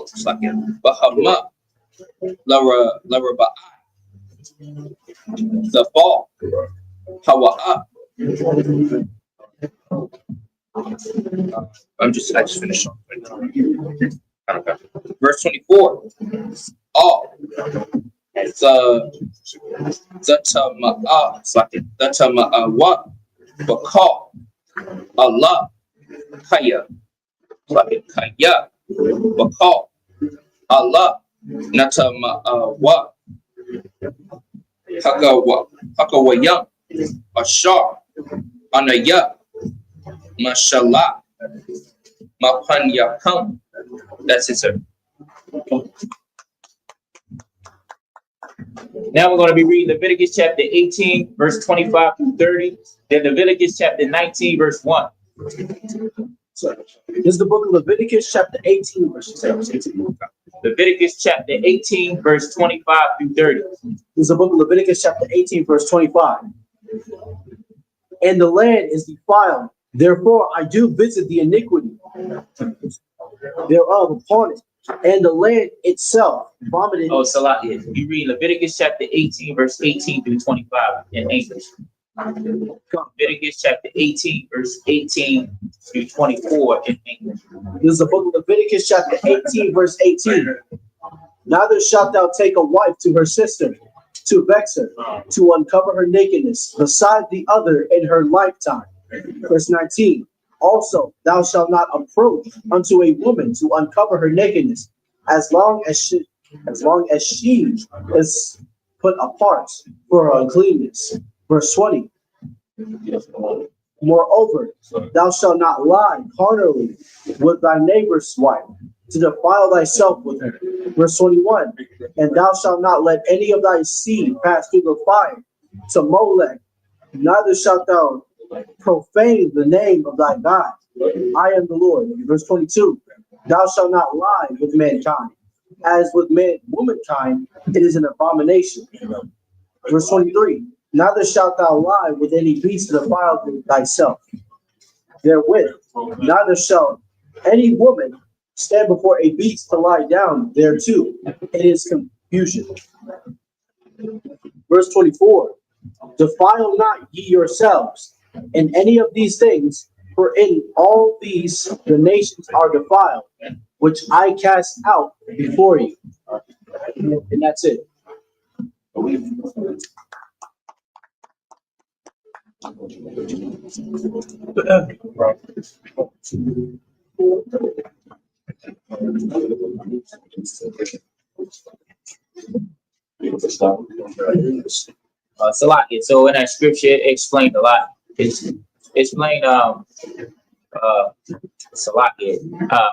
Bahama, Lara Ba'a, the fall, Hawa'a. I just finished. Verse 24. All the Tama'a, Bakal, Allah, Kaya, Kaya, Bakal, Allah, Natama'a, Hakawayam, Ashar, Anaya, Mashallah, Mapanyakam. That's it, sir. Now we're going to be reading Leviticus chapter 18, verse 25 through 30. Then Leviticus chapter 19, verse 1. So, this is the book of Leviticus, chapter 18, verse 18. Leviticus chapter 18, verse 25 through 30. This is the book of Leviticus, chapter 18, verse 25. And the land is defiled, therefore I do visit the iniquity thereof upon it, and the land itself vomited. Oh, Salakia. You read Leviticus chapter 18, verse 18 through 25 in English. Leviticus chapter 18, verse 18 through 24 in English. This is the book of Leviticus, chapter 18, verse 18. Neither shalt thou take a wife to her sister, to vex her, to uncover her nakedness, beside the other in her lifetime. Verse 19. Also, thou shalt not approach unto a woman to uncover her nakedness, as long as she is put apart for her uncleanness. Verse 20. Moreover, thou shalt not lie carnally with thy neighbor's wife, to defile thyself with her. Verse 21. And thou shalt not let any of thy seed pass through the fire to Molech, neither shalt thou profane the name of thy God. I am the Lord. Verse 22. Thou shalt not lie with mankind, as with womankind it is an abomination. Verse 23. Neither shalt thou lie with any beast to defile thyself therewith, neither shall any woman stand before a beast to lie down thereto. It is confusion. Verse 24. Defile not ye yourselves in any of these things, for in all these the nations are defiled, which I cast out before you. And that's it. Salakia. So in that scripture, it explained a lot. It's explained Salakia,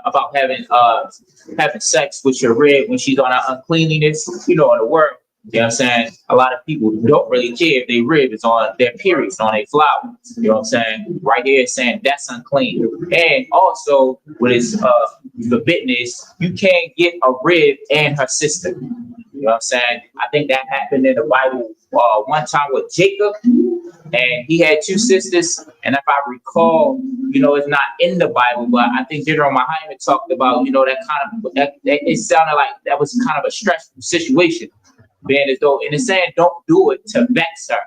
about having sex with your rib when she's on her uncleanliness, in the world. You know what I'm saying? A lot of people don't really care if their rib is on their periods, on their flower. You know what I'm saying? Right here it's saying that's unclean. And also with his forbiddenness, you can't get a rib and her sister. You know what I'm saying? I think that happened in the Bible one time with Jacob, and he had two sisters. And if I recall, you know, it's not in the Bible, but I think General Muhammad talked about, you know, that kind of it sounded like that was kind of a stressful situation, being as though, and it's saying don't do it to vex her.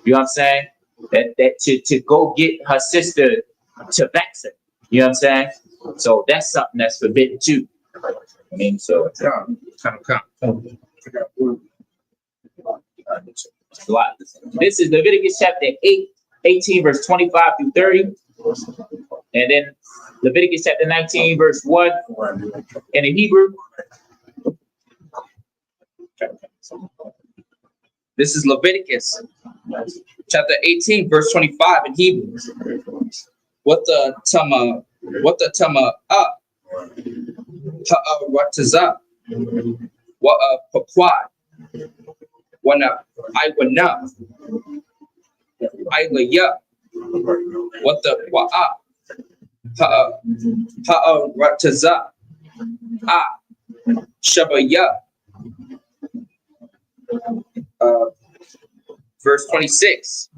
You know what I'm saying? That to go get her sister to vex her. You know what I'm saying? So that's something that's forbidden too. I mean, so Come. this is Leviticus chapter 18, verse 25 through 30. And then Leviticus chapter 19, verse 1 in the Hebrew. This is Leviticus chapter 18, verse 25 in Hebrew. What the tama rataza, what paquad, wana iwana, ilaya, what the wa'a, rataza, shabaya. Verse 26.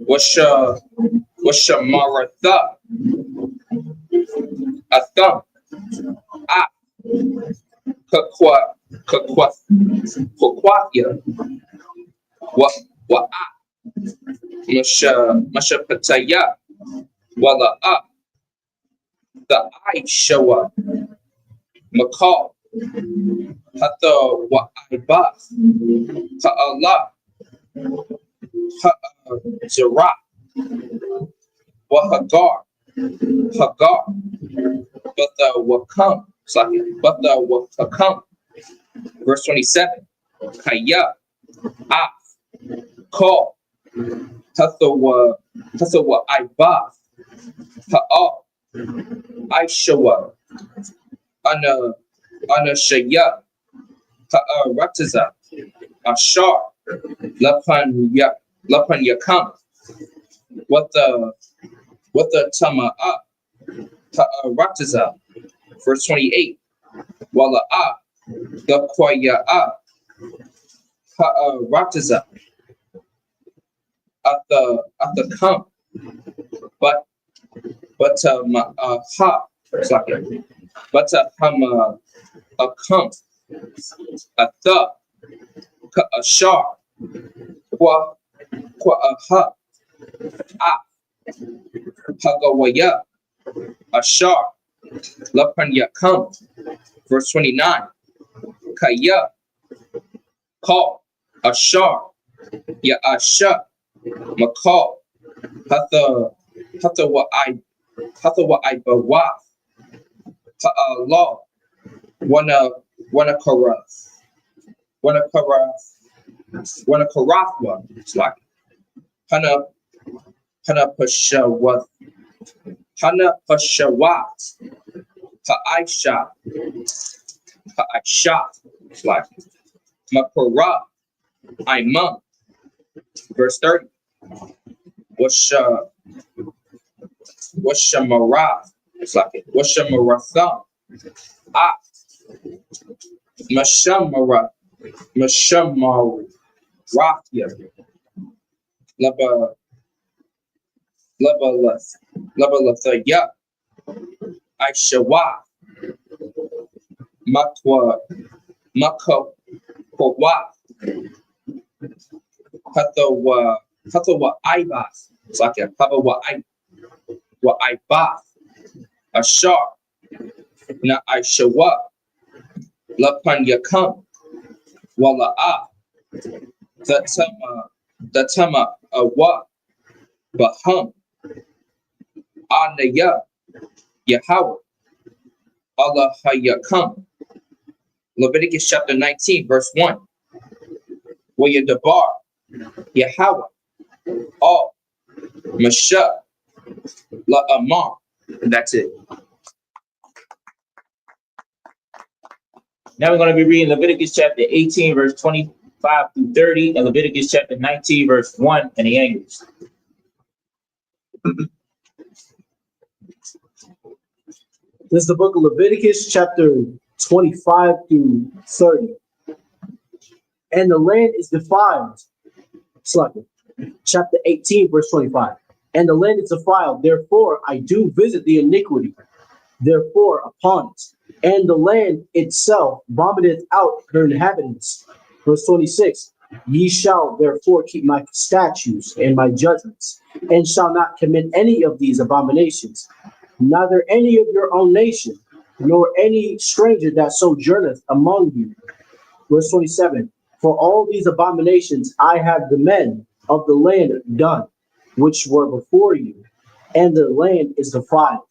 Washa maratha, a thumb, Kwakwatya, wa Masha Pataya, Wala the I show up, Makal, Hatha wa Iba, Ha'Allah, Zara, wa Hagar, but the Wakam. But the Wakam, verse 27, Kaya, Af, Call, Hathawa Ibaf, Ha'al, Aishawa, Ana Shaya, Rataza, Ashar, Lapan Yakam, what the Tama Rataza. Verse 28, Wala the Kwaya Rataza, at the come, but ha, but a come, a shar, qua ha, hagawaya, a shar. Lapan Yakam, verse 29, Kaya, call, Ashar, Ya Asha, Makal, Hatha wa Ibawaf, Ha'Allah, Wana Karathwa, it's like Hana Pashawat. Hana Pashawat, Ha'aisha, it's like Makara, Imam, verse 30. Washamara, it's like Washamaratha, Mashamarathya, Labalatha, Aishawa, Makwa, Hatawa Ibas, it's like a Hatawa Ibas, Ashar, Na Aishawa, Lapan Yakam, Wala the Tama Awa, Baham, Anaya, Yahweh, Allah Hayakam. Leviticus chapter 19, verse 1. Wayadabar, Yahweh, all, Masha, La Amar. That's it. Now we're going to be reading Leviticus chapter 18, verse 20 5 through 30, and Leviticus chapter 19, verse 1 in the English. This is the book of Leviticus, chapter 25 through 30. And the land is defiled. Slacking. Chapter 18, verse 25. And the land is defiled, therefore I do visit the iniquity, therefore upon it. And the land itself vomiteth out her inhabitants. Verse 26. Ye shall therefore keep my statutes and my judgments, and shall not commit any of these abominations, neither any of your own nation, nor any stranger that sojourneth among you. Verse 27. For all these abominations I have the men of the land done, which were before you, and the land is defiled.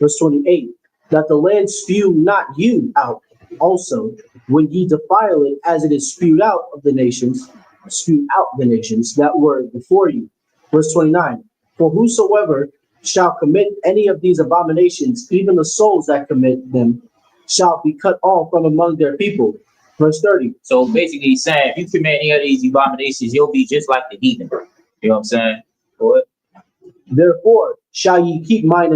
Verse 28. That the land spew not you out also, when ye defile it, as it is spewed out the nations that were before you. Verse 29. For whosoever shall commit any of these abominations, even the souls that commit them, shall be cut off from among their people. Verse 30. So basically, he's saying if you commit any of these abominations, you'll be just like the heathen. You know what I'm saying? Go ahead. Therefore shall ye keep mine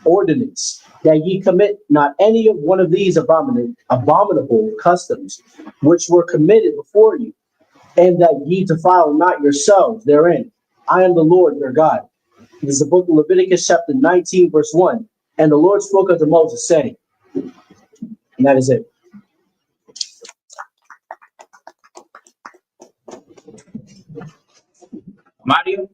ordinance, that ye commit not any of one of these abominable customs, which were committed before you, and that ye defile not yourselves therein. I am the Lord your God. This is the book of Leviticus, chapter 19, verse 1. And the Lord spoke unto Moses, saying, and that is it. Mario?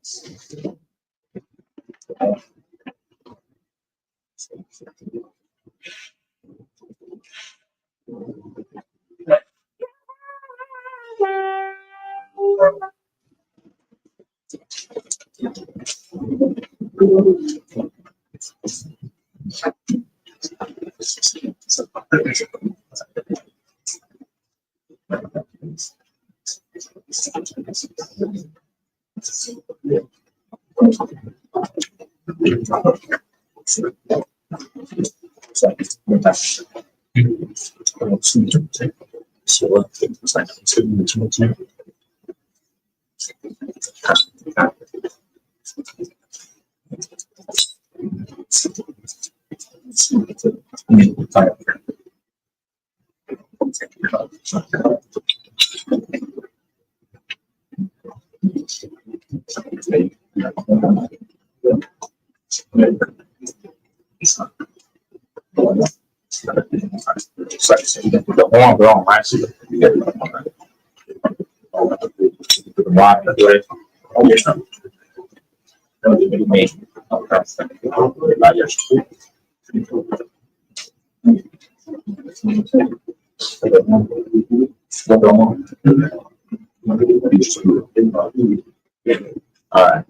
All right.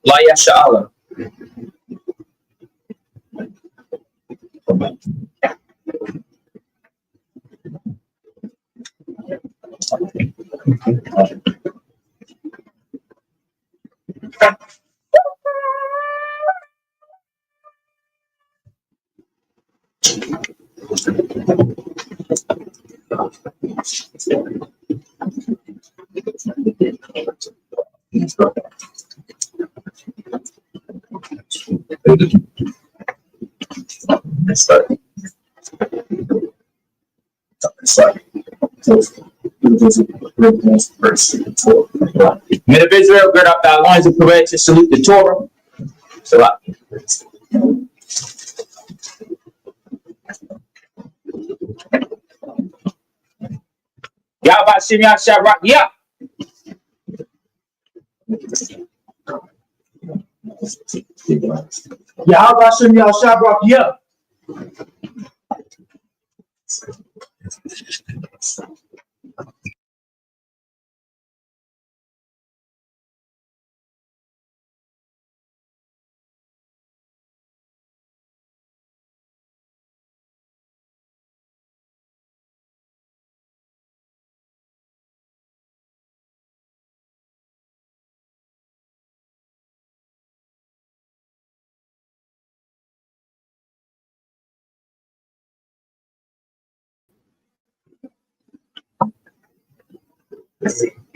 La Yasha'Allah. Men of Israel, gird up thy loins and prepare to salute the Torah. So, Yahweh Shem Yahshua, yeah. Yahweh Shem Yahshua, yeah.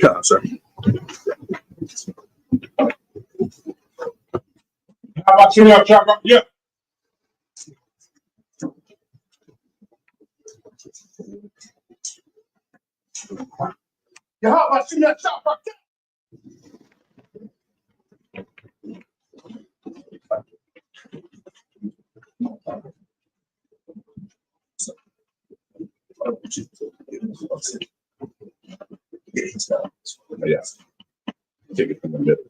Come, sir. How about you, Chopper? Yeah. Yeah, how about you, Chopper? Yeah. Take it from the middle.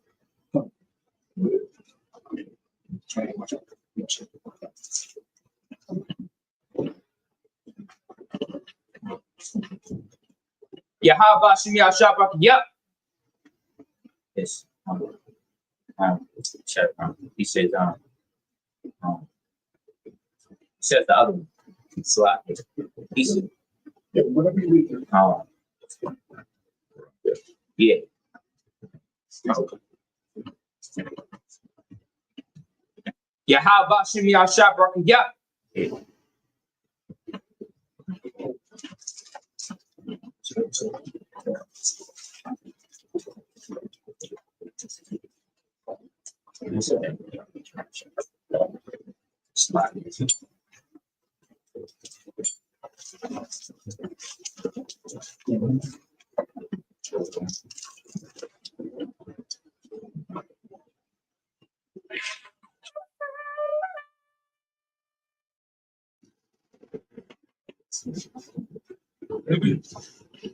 Yahweh Shemi Shabbat. Yep. Yes. He says, he says the other one. Slap. He said, Yeah, whatever you need. yeah. Yahweh Shemi Shabbat. Yep.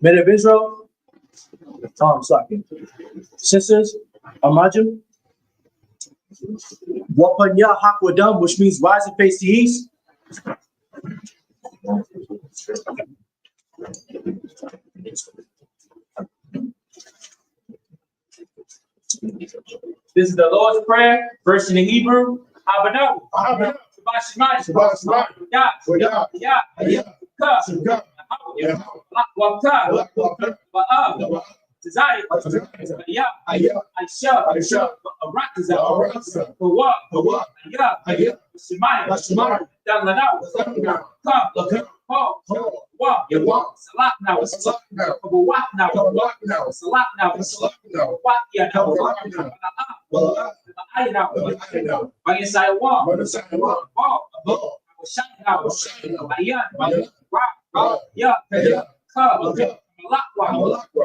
Men of Israel, Tom Slockin. Sisters, Amajim, Wapanya Hakwadam, which means rise and face the east. This is the Lord's Prayer, verse in the Hebrew. Abano. Abano. Shabbat Shabbat Shema. Ya. Ya. Ya. Ya. Ka. Ya. Ya. Waka. Ba'a. Desire. Ya. Ya. Aisha. Aisha. Arakaza. Arakaza. Kawa. Kawa. Ya. Ya. Shemaya. Shemaya. Dalanao. Dalanao. Ka. Ka. Ho. Ho. Wa. Ya. Wa. Salat now. Salat now. Kawat now. Kawat now. Salat now. Salat now. Wat ya now. Kawat now. Wala. Ay now. Ay now. Bangin sa wa. Mana sa wa. Bo. Bo. Shan now. Shan now. Ayan. Ayan. Ra. Ya. Ya. Ka. Ka. Malakwa. Malakwa.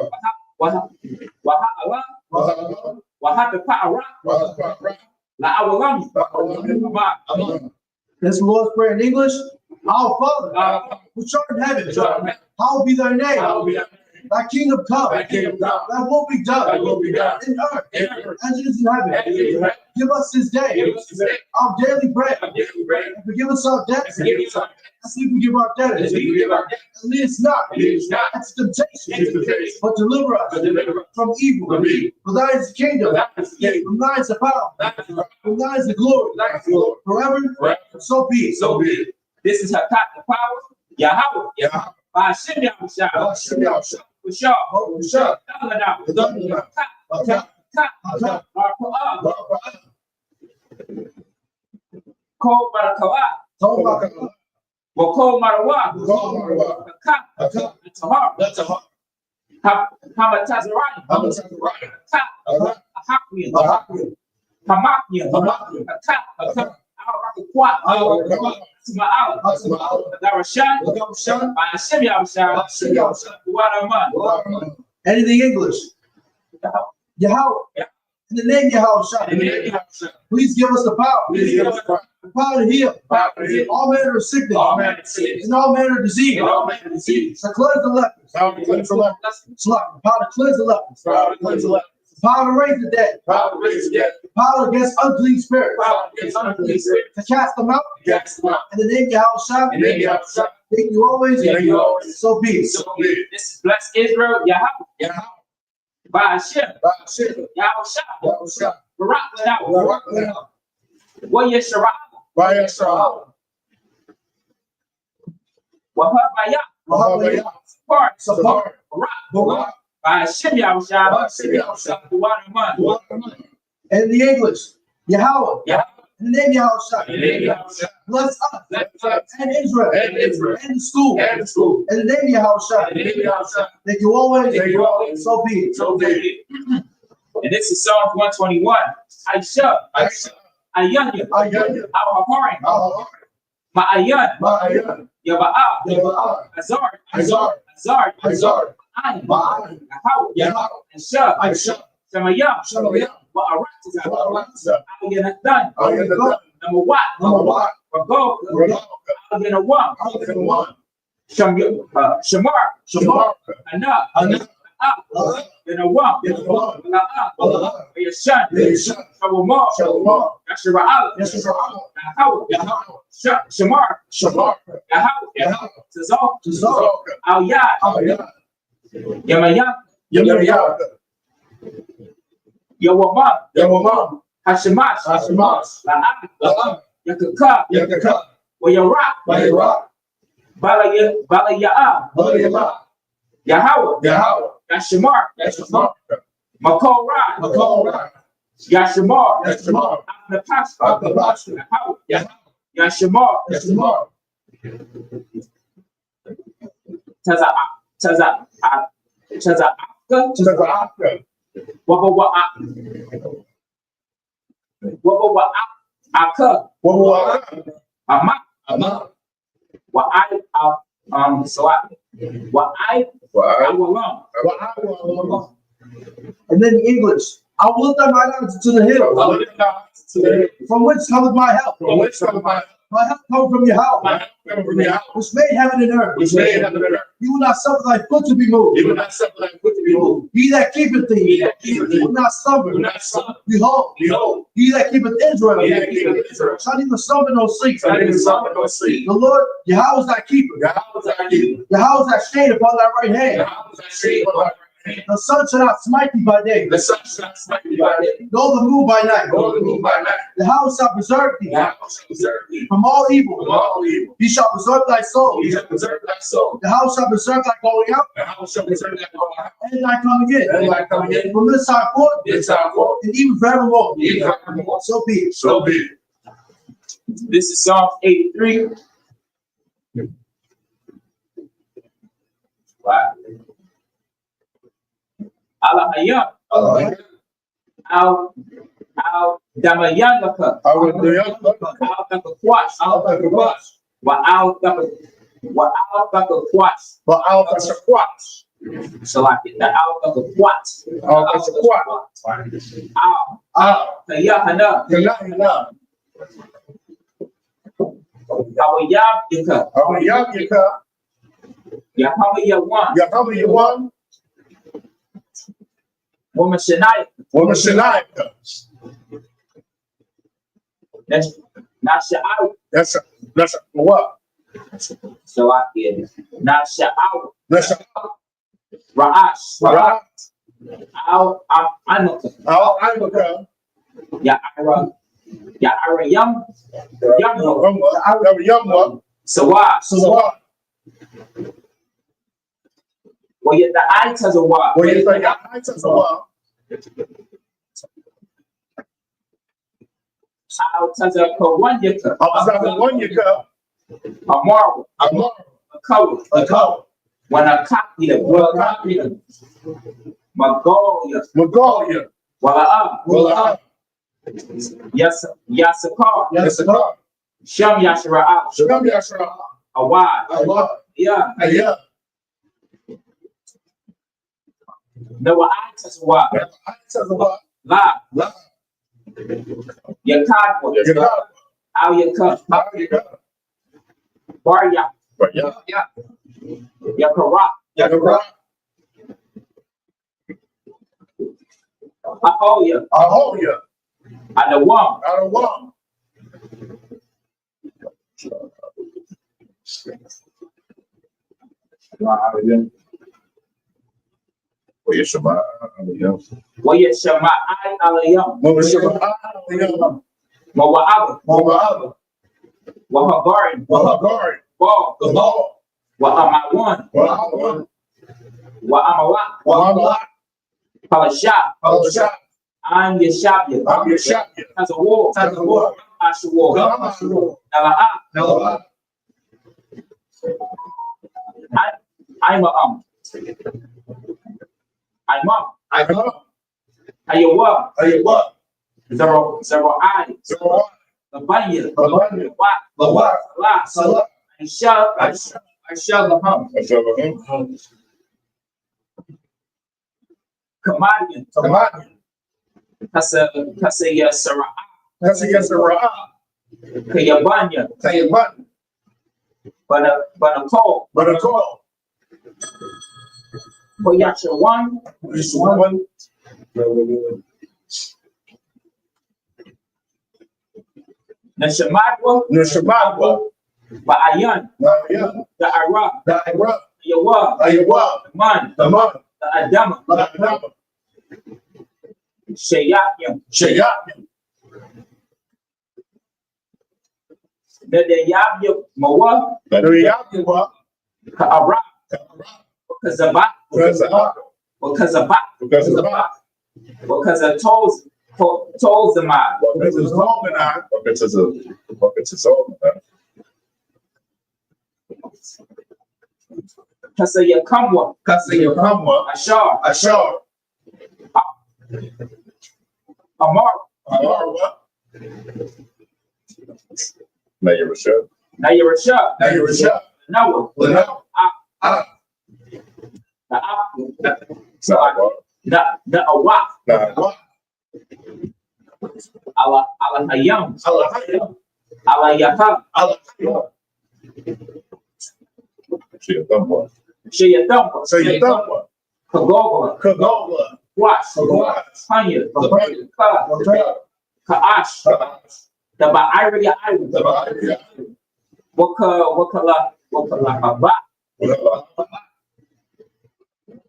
Waha. Wala. Waha the power. Wala. La awalam. Amen. This Lord's Prayer in English. Our Father, who art in heaven, hallowed be thy name. Thy kingdom come. Thy kingdom come. Thy will be done. Thy will be done. In earth In earth. as it is in heaven. As it is in heaven. Give us this day Give us this day our daily bread. our daily bread. And forgive us our debts And forgive us our as we forgive our debtors. As we forgive our debtors. And lead us not And lead us not into temptation, into temptation, but deliver us but deliver us from evil. from evil. For thine is the kingdom, For thine is the kingdom. from thine is the power, Thine is the power. from thine is the glory, Thine is the glory. forever. Forever. So be it. So be it. This is her top the power. Yahweh. Yeah. By Shem Yahushua. For sure. Dalanao. Ka. Ko Barakawa. Wako Marawa. Ka. Tahar. Hamatazarani. Ka. Ahakmian. Hamakian. Ka. Arakakwa. Ma'al. Darashan. By Shem Yahushua. Waraman. Anything English? Yahweh. In the name Yahweh, please give us the power. The power to heal. All manner of sickness. And all manner of disease. To cleanse the lepers. The power to cleanse the lepers. The power to raise the dead. The power against unclean spirits. To cast them out. In the name Yahweh. Thank you always. So be it. This is blessed Israel. Yahweh. By Hashem. Yahushua. Barak Lanao. What Yeshua? Wahabaya. Support. Barak. By Hashem Yahushua. Waraman. And in the English, Yahweh. Yeah. In the name Yahweh. Bless us. Bless us. And Israel. And Israel. And the school. And the school. In the name of Yahushua. In the name of Yahushua. Thank you always. Thank you always. So be it. So be it. And this is Psalms 121. Aisha. Ayanya. Our Ma'ayan. Yaba'a. Azar. Ayin. Yahau. And Shah. Shamayam. Wa'arat. Ayanatan. Number what? Rago. Ayanawam. Shamar. Ana. Yanawam. Yashan. Shawamar. Yashira'al. Shamar. Yahau. Tazal. Al-Yad. Yamayam. Yawamam. Hashimash. La'am. Yakaka. Wayarak. Balaya'ah. Yahweh. Yashimar. Makol. Yashimar. Apnapashka. Yashimar. Taza'aka. Wabawa'aka. Ama. And then English. I will lift up my eyes to the hills. From whence cometh my help? My help comes from your house. Which made heaven and earth. You will not suffer thy foot to be moved. He that keepeth thee will not slumber. Behold, he that keepeth Israel shall neither slumber nor sleep. The Lord, Yahweh is thy keeper. Yahweh is thy shade upon thy right hand. The sun shall not smite thee by day, nor the moon by night. The house shall preserve thee from all evil. He shall preserve thy soul. The house shall preserve thy going out and thy coming in. From this time forth and even forevermore. So be it. This is Psalms 83. Wow. Alahayam. Al Damayangaka. Al Takakwash. Wa'al Takakwash. So like the Al Takakwash. Al Kayahana. Awayab Yaka. Yahawayawan. Woman Shania. That's not Sha'au. That's what? So I get it. Not Sha'au. Ra'ash. Al Anuka. Ya'ara Yum. Sawa. Well, yet the eye tells a what? I'll tell the one yaka. A marvel. A color. When I copy the Mongolia. Wala. Yes, Yasakar. Sham Yashara. Awad. Yeah. No, I tell what? La. Yakad. Al Yakad. Barya. Yakara. Ahoya. Adawam. Shema Alayam. Mawa'aba. Wahagarin. Ball. Wa'amawan. Wa'amawak. Palasha. I'm your Shabia. As a war. Ashawar. Dala'a. I'm a Ayawa. Zero I. Labanya. Salah. Aisha Laham. Kamadian. Kasaya Sarah. Kayabanya. Banakol. Koyacha one. Nashamadwa. Ba'ayan. The Arab. Yawa. Man. The Adama. Shayakyam. The Yabya Mawa. Ka'arab. Kazabat. Because I told the man. Kasaya Kamwa. Ashar. Amar. Nayarasha. Noah. The Awak. Ala Hayam. Ala Yaha. Shayatamba. Kagola. Wash. Panya. Ka'ash. The Ba'ariya Island. Wakala Haba.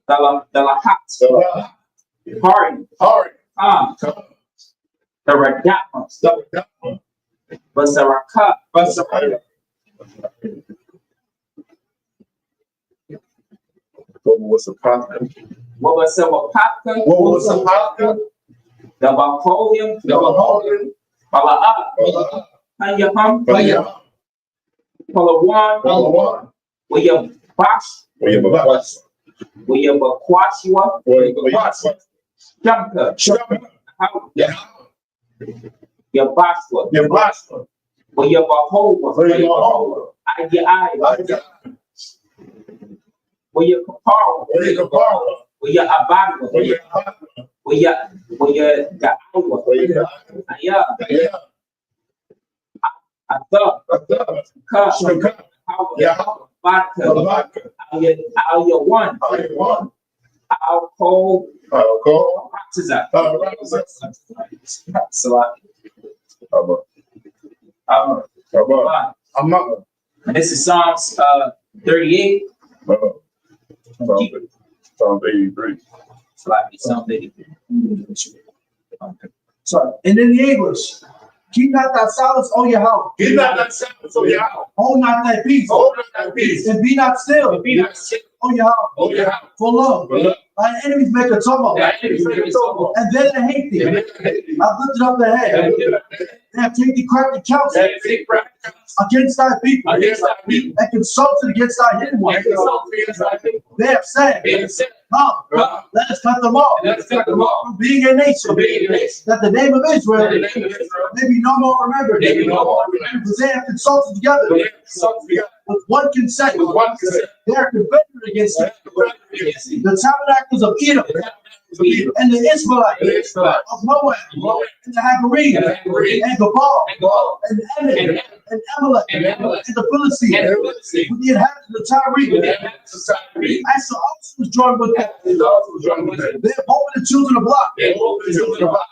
Dalahat. Hari. The Radapma. Basaraka. What was a Paka? The Baholium. Bala'a. Panyaham. Palawan. Wayabash. Wayabakwashwa. Shamka. Yabashwa. Wayabahova. Ayah. Wayakapara. Wayabadwa. Wayada'awa. Ayah. Atha. Ka. Vodka. Al one. Alcohol. This is Psalms 38. Psalm 83. Psalm 83. Sorry. And in the English, keep not thy silence on your house. Hold not thy peace. And be not still. On your house. For lo, thy enemies make a tumult. And then they hate thee. I've lifted up their head. They have taken crafty counsel against thy people. And consulted against thy hidden ones. They have said, come, let us cut them off. From being a nation. That the name of Israel may be no more remembered. Because they have consulted together with one consent. They are confederate against it. The tabernacles of Edom and the Israelites of Moab and the Hagarenes and Gabal and Emin and Amalek and the Philistines with the inhabitants of Tyre. Asa also was joined with them. They have opened the children of Lot.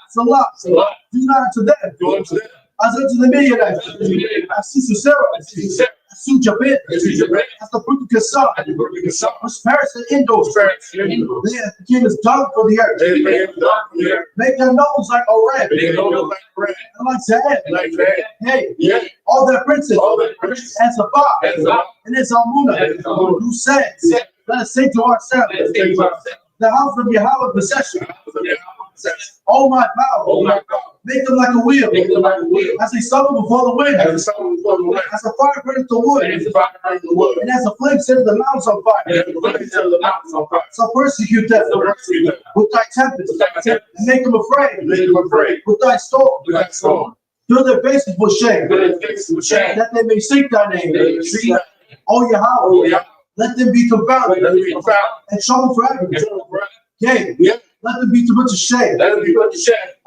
Salah. Do not unto them. As unto the Midianites. As to Sisera. As to Jabin. As the fruit of Kassan. As Paris and Indos. They have become as dung for the earth. Make their nose like Oreb. And like Zahab. Hey, all their princes. And Sabah. And it's Almuna. Who said, let us say to ourselves, the house of Yahweh possession. Oh my power. Make them like a wheel. As they suffer before the wind. As a fire burns the wood. And as a flame sets the mountains on fire. So persecute them with thy tempest. And make them afraid. With thy storm. Fill their faces with shame. That they may seek thy name. Oh Yahweh. Let them be confounded. And trouble forever. Yea. Let them be to put to shame.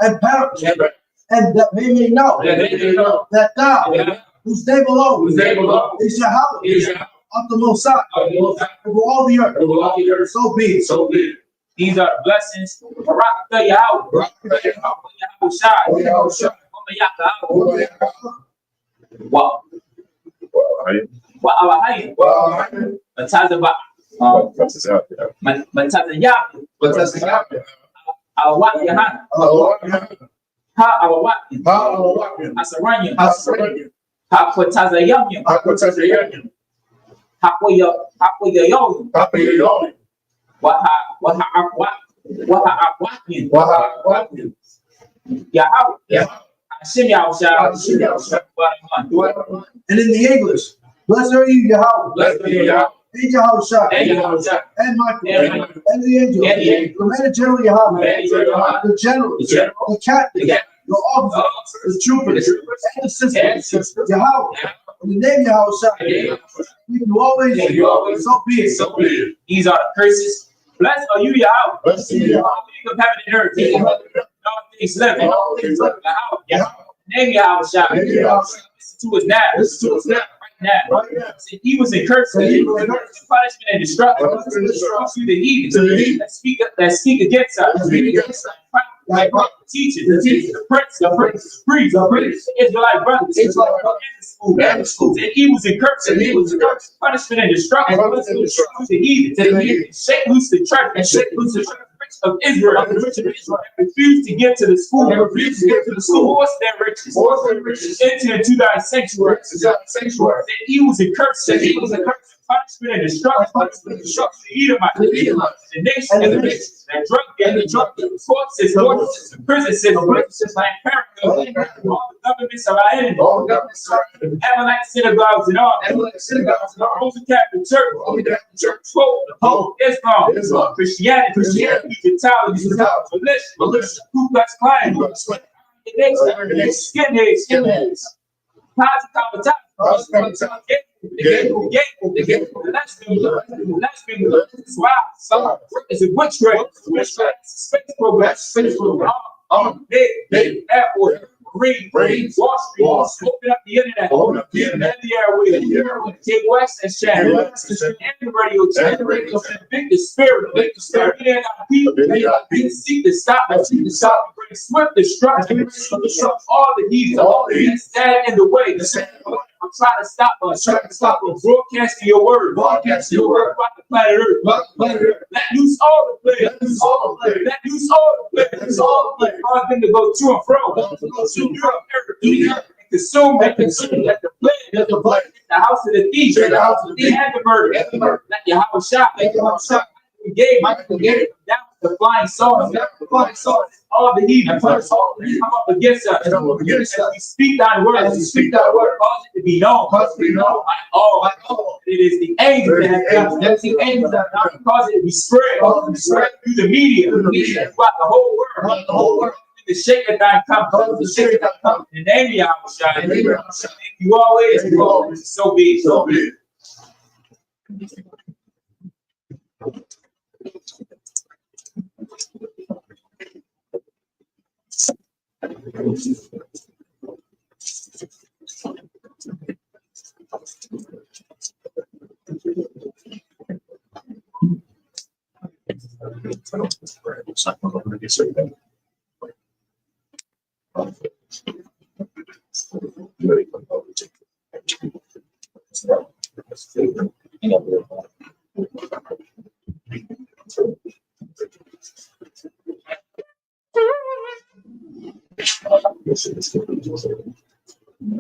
And perish. And that they may know that thou, whose name alone is Yahweh, of the Most High, over all the earth. So be it. These are the blessings. Barak Yahweh. Yahweh. Wow. Wow. Matazaba. Matazayab. Awak Yahan. Ha awak. Asaranya. Ha Potazayam. Ha Poyo. Waha Akwakin. Yahweh. And in the English, blessed are you, Yahweh. And Yahweh and Michael and the angel, the manager Yahweh, the general, the captain, the officer, the troopers, and the assistants, Yahweh. In the name Yahweh, you always, so be it. These are the curses. Blessed are you, Yahweh. Blessed are you, Yahweh. King of heaven and earth. All things living. Yahweh. Name Yahweh. Listen to us now. Right now. See, he was in curse. Punishment and destruction. To the heathen that speak against us. Like teachers, the prince, the priest, the Israelite brothers, and the school. And he was in curse. Punishment and destruction. To the heathen. Shake loose the church. Of Israel, refused to get to the school, force their riches, enter into thy sanctuary. That he was in curse, punishment and destruction, the Edomites, the nations, that drunk, forces, the prisons, like Paradise, all the governments of our enemies, Amalek synagogues and all, Roman Catholic Church, Pope, Islam, Christianity, Egyptology, militia, Ku Klux Klan, skinheads, it's a witch trade, space program, airport, Marine, Wall Street, open up the internet, and the airways, take West and Shannon, and the radio channel, big the spirit, people seek to stop, bring swift destruction, all the heathen, stand in the way, try to stop us, broadcasting your word, about the planet Earth. Let loose all the players, cause them to go to and fro, Europe, consume at the house of the thief, and the murder. Let Yahweh shot, Michael gave down the flying sword, all the heathen come up against us. As we speak thy word, cause it to be known. It is the angels that have cause it to be spread through the media, throughout the whole world. The shake of thy come, in the name of Yahweh, thank you always, so be it.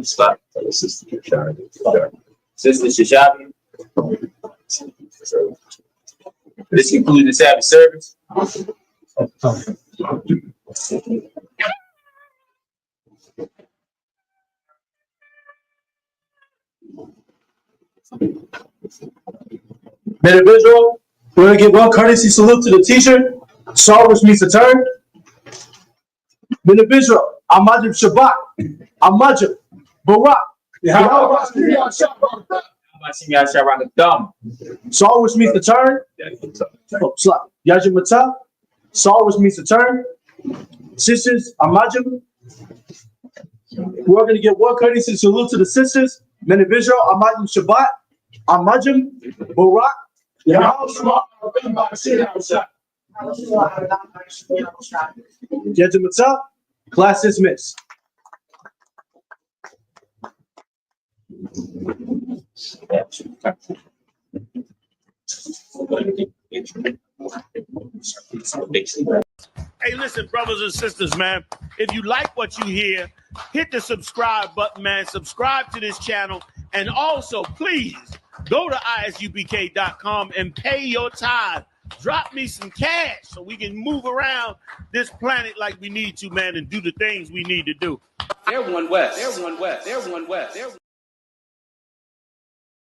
Stop. Sister Shashabi. This concludes the Sabbath service. Men of Israel, we're going to give one courtesy salute to the teacher. Saw, which means to turn. Men of Israel, Amajim Shabbat, Amajim, Barak. Saw, which means to turn. Yajim Matah. Saw, which means to turn. Sisters, Amajim. We're going to give one courtesy salute to the sisters. Men of Israel, Amajim Shabbat, Amajim, Barak. Yajim Matah. Class dismissed. Hey, listen, brothers and sisters, man. If you like what you hear, hit the subscribe button, man. Subscribe to this channel. And also, please, go to isubk.com and pay your tithe. Drop me some cash so we can move around this planet like we need to, man, and do the things we need to do. Everyone west. Everyone west. Everyone west.